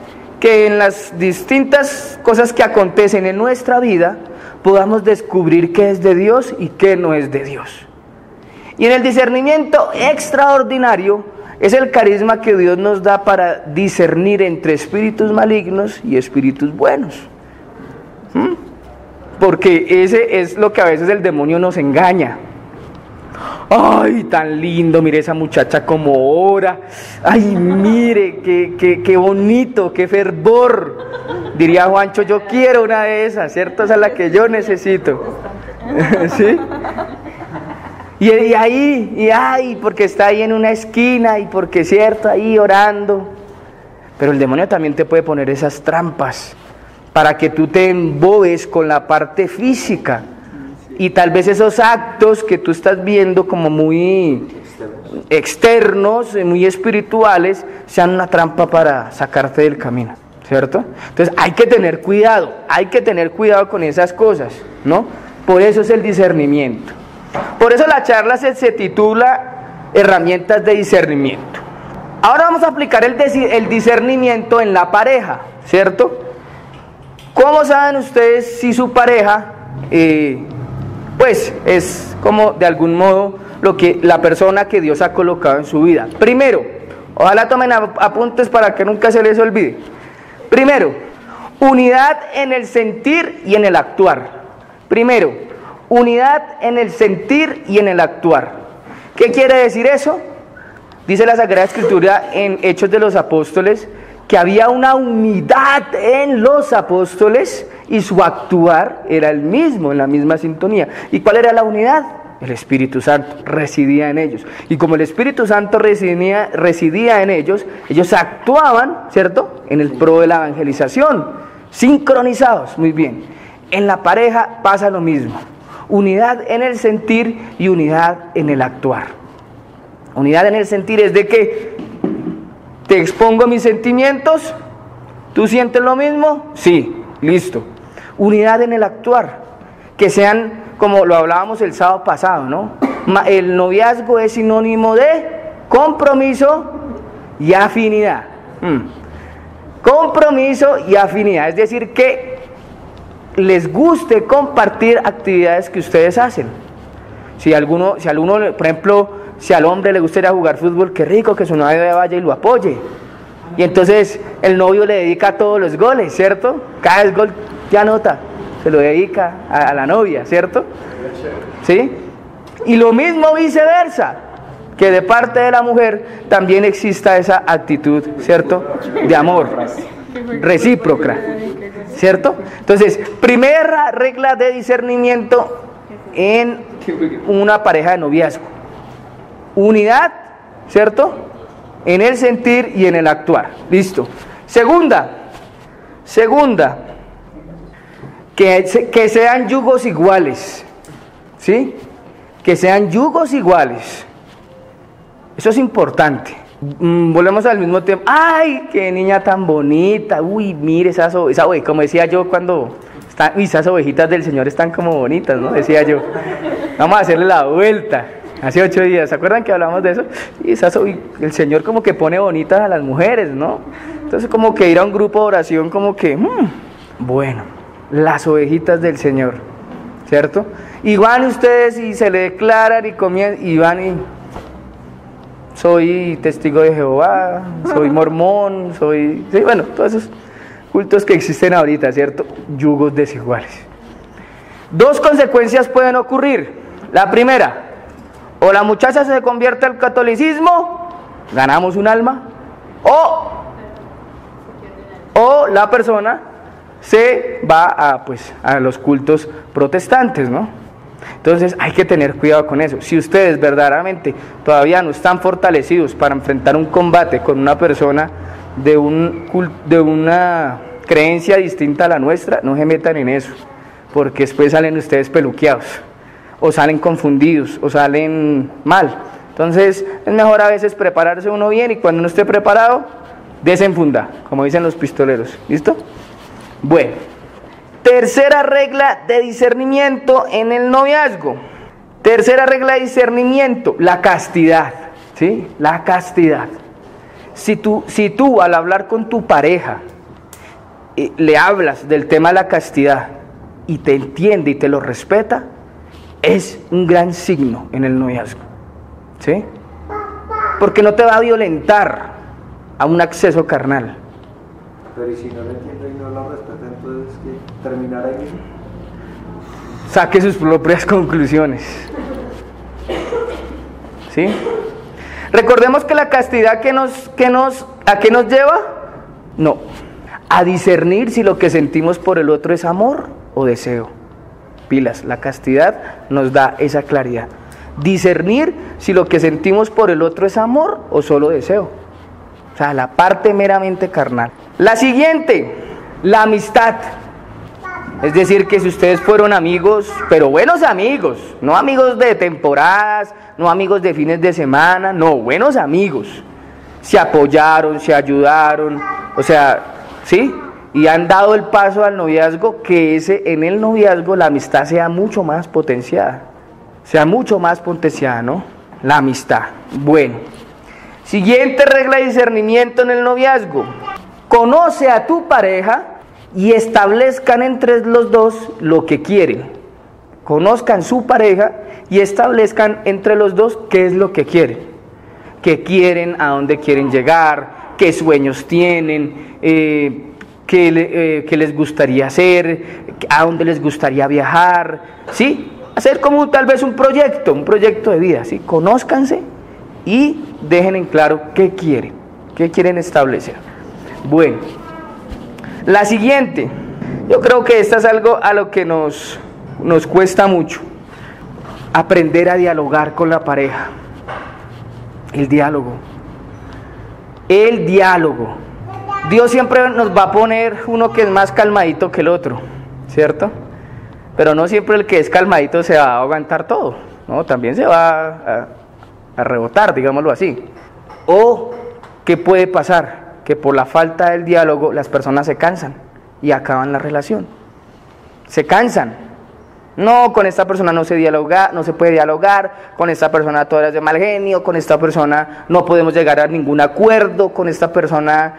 Speaker 1: que en las distintas cosas que acontecen en nuestra vida, podamos descubrir qué es de Dios y qué no es de Dios. Y en el discernimiento extraordinario es el carisma que Dios nos da para discernir entre espíritus malignos y espíritus buenos. Porque ese es lo que a veces el demonio nos engaña. Ay, tan lindo, mire esa muchacha como ora. Ay, mire, qué bonito, qué fervor. Diría Juancho, yo quiero una de esas, ¿cierto? Esa es la que yo necesito. ¿Sí? Y ahí, porque está ahí en una esquina y porque cierto, ahí orando. Pero el demonio también te puede poner esas trampas para que tú te embobes con la parte física. Y tal vez esos actos que tú estás viendo como muy externos, muy espirituales, sean una trampa para sacarte del camino, ¿cierto? Entonces hay que tener cuidado con esas cosas, ¿no? Por eso es el discernimiento. Por eso la charla se titula Herramientas de discernimiento. Ahora vamos a aplicar el discernimiento en la pareja, ¿cierto? ¿Cómo saben ustedes si su pareja pues es como de algún modo la persona que Dios ha colocado en su vida? Primero, ojalá tomen apuntes para que nunca se les olvide. Primero, unidad en el sentir y en el actuar. Primero, unidad en el sentir y en el actuar. ¿Qué quiere decir eso? Dice la Sagrada Escritura en Hechos de los Apóstoles que había una unidad en los apóstoles y su actuar era el mismo, en la misma sintonía. ¿Y cuál era la unidad? El Espíritu Santo residía en ellos. Y como el Espíritu Santo residía en ellos, ellos actuaban, ¿cierto?, en el pro de la evangelización, sincronizados, muy bien. En la pareja pasa lo mismo. Unidad en el sentir y unidad en el actuar. Unidad en el sentir es de que te expongo mis sentimientos, ¿tú sientes lo mismo? Sí, listo. Unidad en el actuar, que sean, como lo hablábamos el sábado pasado, ¿no? El noviazgo es sinónimo de compromiso y afinidad. Compromiso y afinidad, es decir, que les guste compartir actividades que ustedes hacen. Si alguno, por ejemplo, si al hombre le gusta ir a jugar fútbol, qué rico que su novia vaya y lo apoye. Y entonces el novio le dedica todos los goles, ¿cierto? Cada gol que anota, se lo dedica a la novia, ¿cierto? ¿Sí? Y lo mismo viceversa, que de parte de la mujer también exista esa actitud, ¿cierto?, de amor recíproca, ¿cierto? Entonces, primera regla de discernimiento en una pareja de noviazgo: unidad, ¿cierto?, en el sentir y en el actuar. Listo. Segunda, que sean yugos iguales, ¿sí? Que sean yugos iguales. Eso es importante. Volvemos al mismo tema. ¡Ay, qué niña tan bonita! Uy, mire esa oveja, como decía yo cuando esas ovejitas del Señor están como bonitas, ¿no? Decía yo, vamos a hacerle la vuelta. Hace 8 días, ¿se acuerdan que hablamos de eso? Y el Señor como que pone bonitas a las mujeres, ¿no? Entonces como que ir a un grupo de oración como que, bueno, las ovejitas del Señor, ¿cierto? Y van ustedes y se le declaran y van y soy testigo de Jehová, soy mormón, sí, bueno, todos esos cultos que existen ahorita, ¿cierto? Yugos desiguales. 2 consecuencias pueden ocurrir. La primera: o la muchacha se convierte al catolicismo, ganamos un alma, o la persona se va a los cultos protestantes, ¿no? Entonces hay que tener cuidado con eso. Si ustedes verdaderamente todavía no están fortalecidos para enfrentar un combate con una persona de una creencia distinta a la nuestra, no se metan en eso, porque después salen ustedes peluqueados, o salen confundidos, o salen mal. Entonces es mejor a veces prepararse uno bien, y cuando uno esté preparado, desenfunda, como dicen los pistoleros. ¿Listo? Bueno, tercera regla de discernimiento en el noviazgo. Tercera regla de discernimiento: la castidad, ¿sí? La castidad. Si tú al hablar con tu pareja le hablas del tema de la castidad y te entiende y te lo respeta, es un gran signo en el noviazgo, ¿sí? Porque no te va a violentar a un acceso carnal.
Speaker 4: Pero ¿y si no lo entiende y no lo respeta, entonces qué? ¿Terminar ahí mismo?
Speaker 1: Saque sus propias conclusiones, ¿sí? Recordemos que la castidad ¿a qué nos lleva? No, a discernir si lo que sentimos por el otro es amor o deseo. Pilas, la castidad nos da esa claridad. Discernir si lo que sentimos por el otro es amor o solo deseo. O sea, la parte meramente carnal. La siguiente, la amistad. Es decir, que si ustedes fueron amigos, pero buenos amigos, no amigos de temporadas, no amigos de fines de semana, no, buenos amigos. Se apoyaron, se ayudaron, o sea, ¿sí? Y han dado el paso al noviazgo, que en el noviazgo la amistad sea mucho más potenciada. ¿No? La amistad. Bueno. Siguiente regla de discernimiento en el noviazgo: conoce a tu pareja y establezcan entre los dos lo que quieren. Conozcan su pareja y establezcan entre los dos qué es lo que quieren. Qué quieren, a dónde quieren llegar, qué sueños tienen, qué les gustaría hacer, a dónde les gustaría viajar, ¿sí? Hacer como tal vez un proyecto de vida, ¿sí? Conózcanse y dejen en claro qué quieren establecer. Bueno, la siguiente, yo creo que esta es algo a lo que nos cuesta mucho, aprender a dialogar con la pareja. El diálogo. Dios siempre nos va a poner uno que es más calmadito que el otro, ¿cierto? Pero no siempre el que es calmadito se va a aguantar todo, ¿no? También se va a rebotar, digámoslo así. O, ¿qué puede pasar? Que por la falta del diálogo las personas se cansan y acaban la relación. Se cansan. No, con esta persona no se puede dialogar, con esta persona todo es de mal genio, con esta persona no podemos llegar a ningún acuerdo, con esta persona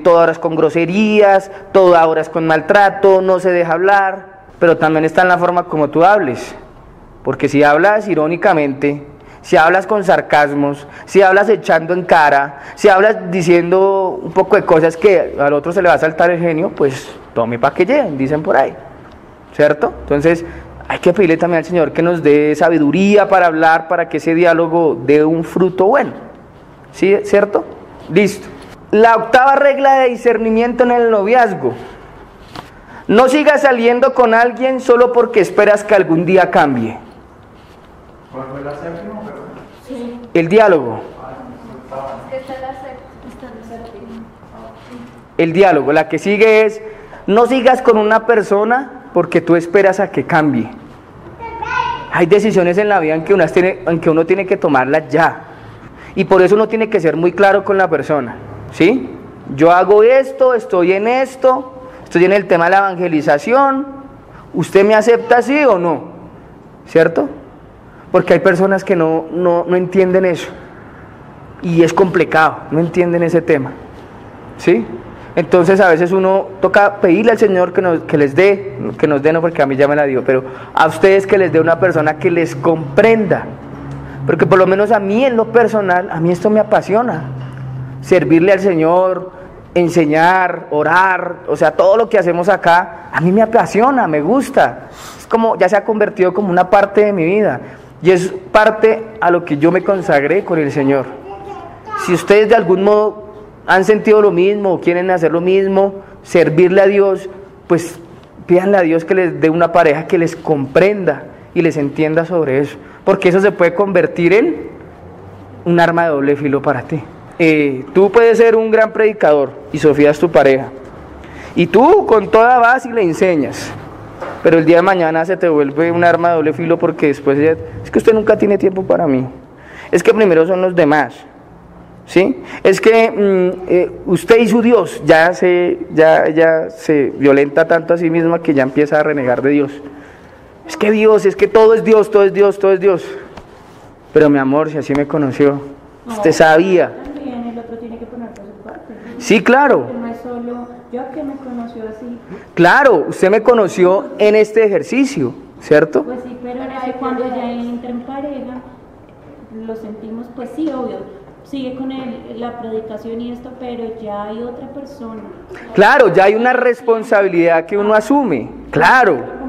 Speaker 1: todo ahora es con groserías, todo ahora es con maltrato, no se deja hablar. Pero también está en la forma como tú hables, porque si hablas irónicamente, si hablas con sarcasmos, si hablas echando en cara, si hablas diciendo un poco de cosas que al otro se le va a saltar el genio, pues tome pa' que lleguen, dicen por ahí, ¿cierto? Entonces hay que pedirle también al Señor que nos dé sabiduría para hablar, para que ese diálogo dé un fruto bueno, ¿sí? ¿Cierto? Listo. La octava regla de discernimiento en el noviazgo: no sigas saliendo con alguien solo porque esperas que algún día cambie.
Speaker 4: ¿Cuál fue la séptima?
Speaker 6: Sí.
Speaker 1: El diálogo.
Speaker 6: Es que esta es la séptima.
Speaker 1: El diálogo. La que sigue es: no sigas con una persona porque tú esperas a que cambie. Hay decisiones en la vida en que uno tiene que tomarlas ya. Y por eso uno tiene que ser muy claro con la persona, ¿sí? Yo hago esto, estoy en el tema de la evangelización. ¿Usted me acepta sí o no? ¿Cierto? Porque hay personas que no entienden eso. Y es complicado, no entienden ese tema, ¿sí? Entonces a veces uno toca pedirle al Señor que nos dé, no porque a mí ya me la dio, pero a ustedes que les dé una persona que les comprenda. Porque por lo menos a mí en lo personal, a mí esto me apasiona. Servirle al Señor, enseñar, orar, o sea, todo lo que hacemos acá, a mí me apasiona, me gusta. Es como, ya se ha convertido como una parte de mi vida. Y es parte a lo que yo me consagré con el Señor. Si ustedes de algún modo han sentido lo mismo o quieren hacer lo mismo, servirle a Dios, pues pídanle a Dios que les dé una pareja que les comprenda y les entienda sobre eso, porque eso se puede convertir en un arma de doble filo para ti. Tú puedes ser un gran predicador y Sofía es tu pareja, y tú con toda vas y le enseñas, pero el día de mañana se te vuelve un arma de doble filo porque después es que usted nunca tiene tiempo para mí, es que primero son los demás, ¿sí? Es que usted y su Dios ya se violenta tanto a sí misma que ya empieza a renegar de Dios. Es que Dios, es que todo es Dios, todo es Dios, todo es Dios. Pero mi amor, si así me conoció, usted sabía.
Speaker 2: También el otro tiene que poner por su parte, ¿no?
Speaker 1: Sí, claro.
Speaker 2: No es solo yo que me conoció así.
Speaker 1: Claro, usted me conoció en este ejercicio, ¿cierto?
Speaker 2: Pues sí, pero es que cuando ya entra en pareja, lo sentimos, pues sí, obvio. Sigue con la predicación y esto, pero ya hay otra persona.
Speaker 1: Claro, ya hay una responsabilidad que uno asume, claro.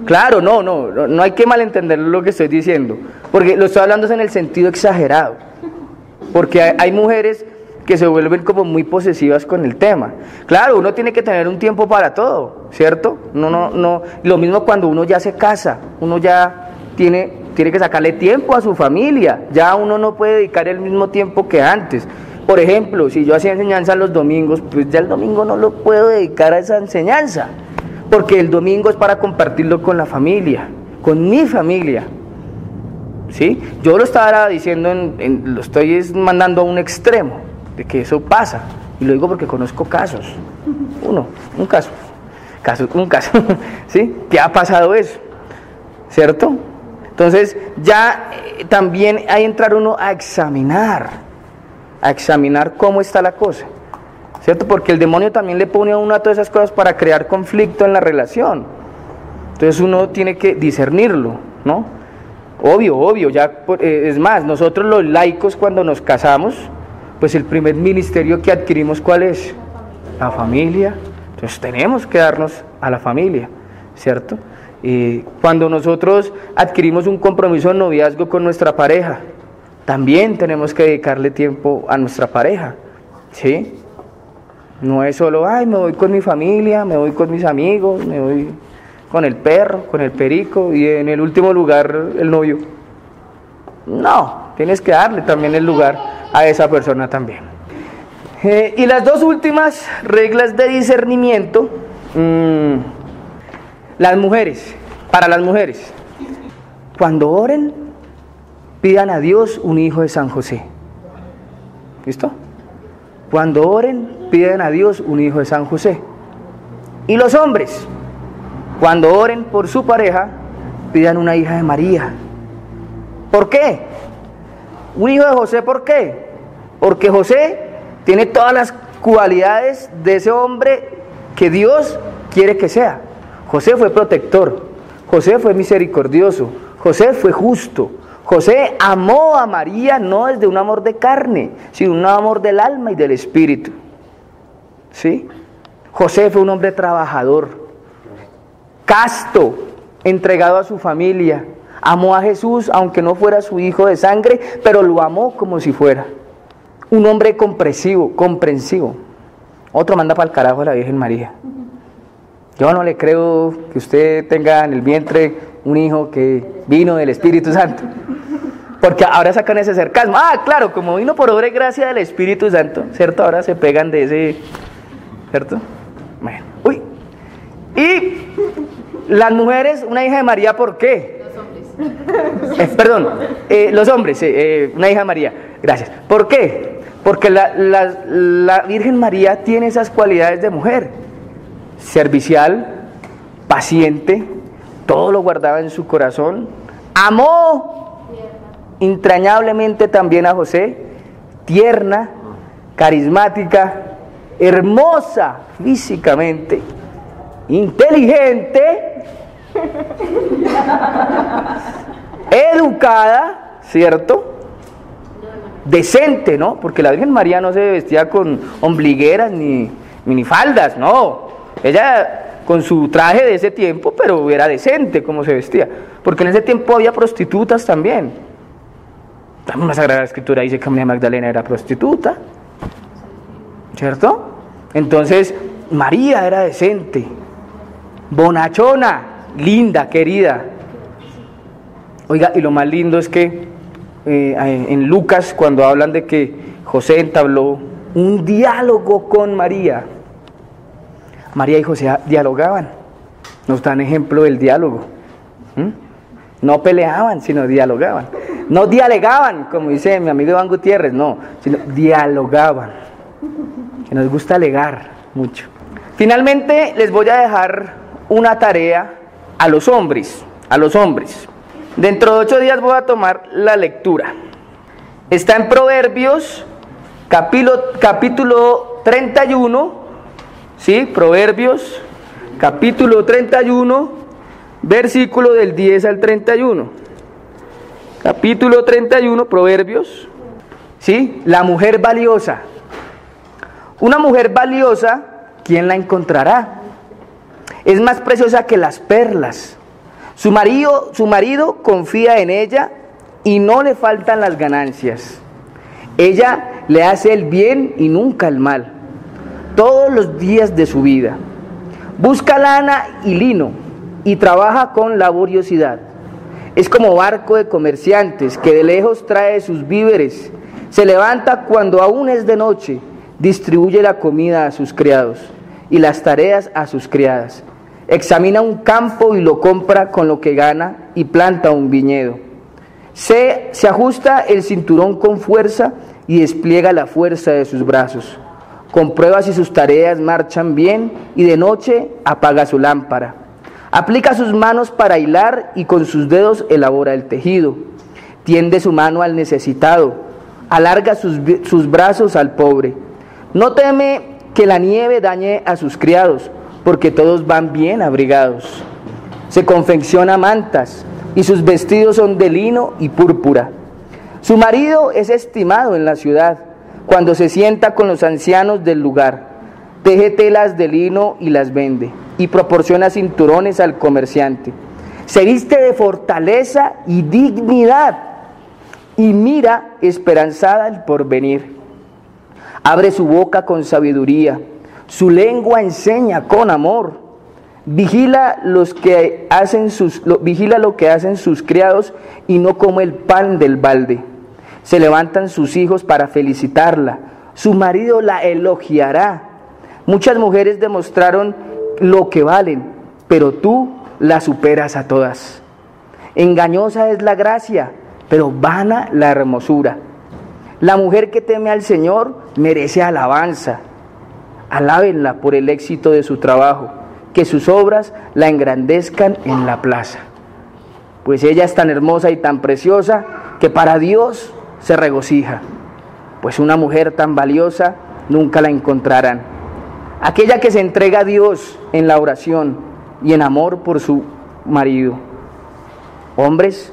Speaker 1: Claro, no hay que malentender lo que estoy diciendo, porque lo estoy hablando en el sentido exagerado, porque hay mujeres que se vuelven como muy posesivas con el tema. Claro, uno tiene que tener un tiempo para todo, ¿cierto? No, lo mismo cuando uno ya se casa, uno ya tiene que sacarle tiempo a su familia, ya uno no puede dedicar el mismo tiempo que antes. Por ejemplo, si yo hacía enseñanza los domingos, pues ya el domingo no lo puedo dedicar a esa enseñanza, porque el domingo es para compartirlo con la familia, con mi familia, ¿sí? Yo lo estaba diciendo, lo estoy mandando a un extremo, de que eso pasa, y lo digo porque conozco casos, un caso, ¿sí? Que ha pasado eso, ¿cierto? Entonces ya también hay que entrar uno a examinar cómo está la cosa, ¿cierto? Porque el demonio también le pone a uno a todas esas cosas para crear conflicto en la relación. Entonces uno tiene que discernirlo, ¿no? Obvio, ya es más, nosotros los laicos cuando nos casamos, pues el primer ministerio que adquirimos, ¿cuál es? La familia. Entonces tenemos que darnos a la familia, ¿cierto? Cuando nosotros adquirimos un compromiso de noviazgo con nuestra pareja, también tenemos que dedicarle tiempo a nuestra pareja, ¿sí? No es solo, ay, me voy con mi familia, me voy con mis amigos, me voy con el perro, con el perico y en el último lugar el novio. No, tienes que darle también el lugar a esa persona también. Y las dos últimas reglas de discernimiento, las mujeres, para las mujeres, cuando oren, pidan a Dios un hijo de San José. ¿Listo? Cuando oren, pidan a Dios un hijo de San José. Y los hombres, cuando oren por su pareja, pidan una hija de María. ¿Por qué? Un hijo de José, ¿por qué? Porque José tiene todas las cualidades de ese hombre que Dios quiere que sea. José fue protector, José fue misericordioso, José fue justo. José amó a María no desde un amor de carne, sino un amor del alma y del espíritu. ¿Sí? José fue un hombre trabajador, casto, entregado a su familia. Amó a Jesús aunque no fuera su hijo de sangre, pero lo amó como si fuera. Un hombre comprensivo. Otro manda para el carajo a la Virgen María. Yo no le creo que usted tenga en el vientre un hijo que vino del Espíritu Santo. Porque ahora sacan ese sarcasmo. Ah, claro, como vino por obra y gracia del Espíritu Santo, ¿cierto? Ahora se pegan de ese, ¿cierto? Bueno, uy. Y las mujeres, una hija de María, ¿por qué? Los hombres, una hija de María, gracias. ¿Por qué? Porque la Virgen María tiene esas cualidades de mujer: servicial, paciente, todo lo guardaba en su corazón, amó entrañablemente también a José, tierna, carismática, hermosa físicamente, inteligente, educada, ¿cierto? Decente, ¿no? Porque la Virgen María no se vestía con ombligueras ni minifaldas, no. Ella con su traje de ese tiempo, pero era decente como se vestía. Porque en ese tiempo había prostitutas también. La misma Sagrada Escritura dice que María Magdalena era prostituta, ¿cierto? Entonces, María era decente, bonachona, linda, querida. Oiga, y lo más lindo es que en Lucas, cuando hablan de que José entabló un diálogo con María, María y José dialogaban. Nos dan ejemplo del diálogo. No peleaban, sino dialogaban. No dialegaban, como dice mi amigo Iván Gutiérrez, no, sino dialogaban. Que nos gusta alegar mucho. Finalmente les voy a dejar una tarea a los hombres. Dentro de 8 días voy a tomar la lectura. Está en Proverbios, capítulo 31, ¿sí? Proverbios, capítulo 31, versículo del 10 al 31. Capítulo 31, Proverbios, ¿sí? La mujer valiosa. Una mujer valiosa, ¿quién la encontrará? Es más preciosa que las perlas. Su marido confía en ella y no le faltan las ganancias. Ella le hace el bien y nunca el mal, todos los días de su vida. Busca lana y lino y trabaja con laboriosidad. Es como barco de comerciantes que de lejos trae sus víveres. Se levanta cuando aún es de noche, distribuye la comida a sus criados y las tareas a sus criadas. Examina un campo y lo compra con lo que gana y planta un viñedo. Se ajusta el cinturón con fuerza y despliega la fuerza de sus brazos. Comprueba si sus tareas marchan bien y de noche apaga su lámpara. Aplica sus manos para hilar y con sus dedos elabora el tejido. Tiende su mano al necesitado, alarga sus brazos al pobre. No teme que la nieve dañe a sus criados, porque todos van bien abrigados. Se confecciona mantas y sus vestidos son de lino y púrpura. Su marido es estimado en la ciudad, cuando se sienta con los ancianos del lugar. Teje telas de lino y las vende, y proporciona cinturones al comerciante. Se viste de fortaleza y dignidad, y mira esperanzada el porvenir. Abre su boca con sabiduría, Su lengua enseña con amor. Vigila lo que hacen sus criados y no come el pan del balde. Se levantan sus hijos para felicitarla. Su marido la elogiará. Muchas mujeres demostraron lo que valen, pero tú la superas a todas. Engañosa es la gracia, pero vana la hermosura. La mujer que teme al Señor merece alabanza. Alábenla por el éxito de su trabajo, que sus obras la engrandezcan en la plaza. Pues ella es tan hermosa y tan preciosa que para Dios se regocija. Pues una mujer tan valiosa nunca la encontrarán. Aquella que se entrega a Dios en la oración y en amor por su marido. Hombres,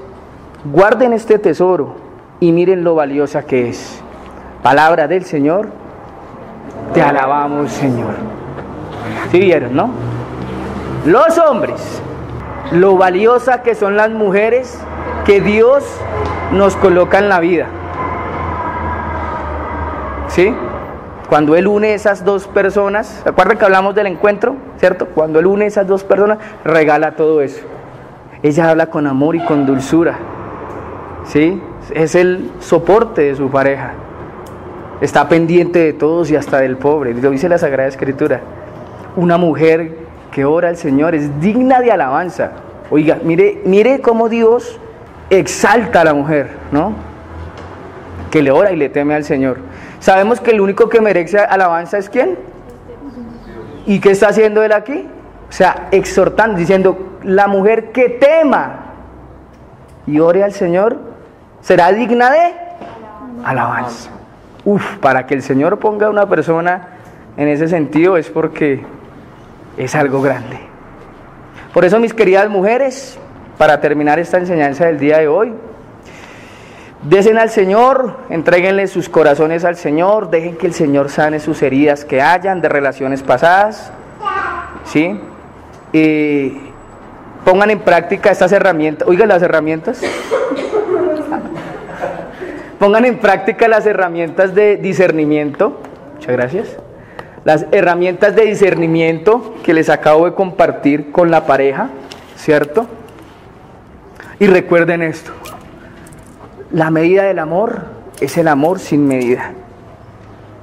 Speaker 1: guarden este tesoro y miren lo valiosa que es. Palabra del Señor. Te alabamos, Señor. ¿Sí vieron, no? Los hombres, lo valiosa que son las mujeres que Dios nos coloca en la vida. ¿Sí? Cuando Él une esas dos personas, ¿se acuerdan que hablamos del encuentro? ¿Cierto? Cuando Él une esas dos personas, regala todo eso. Ella habla con amor y con dulzura. ¿Sí? Es el soporte de su pareja. Está pendiente de todos y hasta del pobre. Lo dice la Sagrada Escritura. Una mujer que ora al Señor es digna de alabanza. Oiga, mire cómo Dios exalta a la mujer, ¿no? Que le ora y le teme al Señor. Sabemos que el único que merece alabanza es ¿quién? ¿Y qué está haciendo Él aquí? O sea, exhortando, diciendo, la mujer que tema y ore al Señor será digna de alabanza. Para que el Señor ponga a una persona en ese sentido es porque es algo grande. Por eso, mis queridas mujeres, para terminar esta enseñanza del día de hoy, desen al Señor, entréguenle sus corazones al Señor, dejen que el Señor sane sus heridas que hayan de relaciones pasadas, ¿sí? Pongan en práctica estas herramientas. Oigan, las herramientas. Pongan en práctica las herramientas de discernimiento. Muchas gracias. Las herramientas de discernimiento que les acabo de compartir con la pareja, ¿cierto? Y recuerden esto. La medida del amor es el amor sin medida.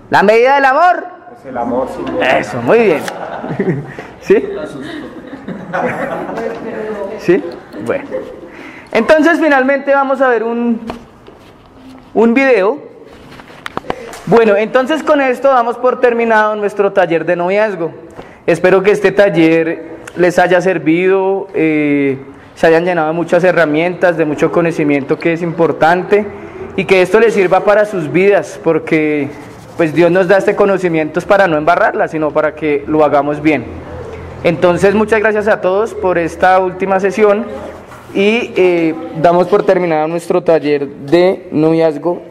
Speaker 1: La medida del amor
Speaker 8: es el amor sin medida.
Speaker 1: Eso, muy bien. ¿Sí? ¿Sí? Bueno. Entonces, finalmente vamos a ver un video. Bueno, entonces con esto damos por terminado nuestro taller de noviazgo. Espero que este taller les haya servido, se hayan llenado de muchas herramientas, de mucho conocimiento que es importante y que esto les sirva para sus vidas, porque pues Dios nos da este conocimiento para no embarrarla, sino para que lo hagamos bien. Entonces, muchas gracias a todos por esta última sesión y damos por terminado nuestro taller de noviazgo.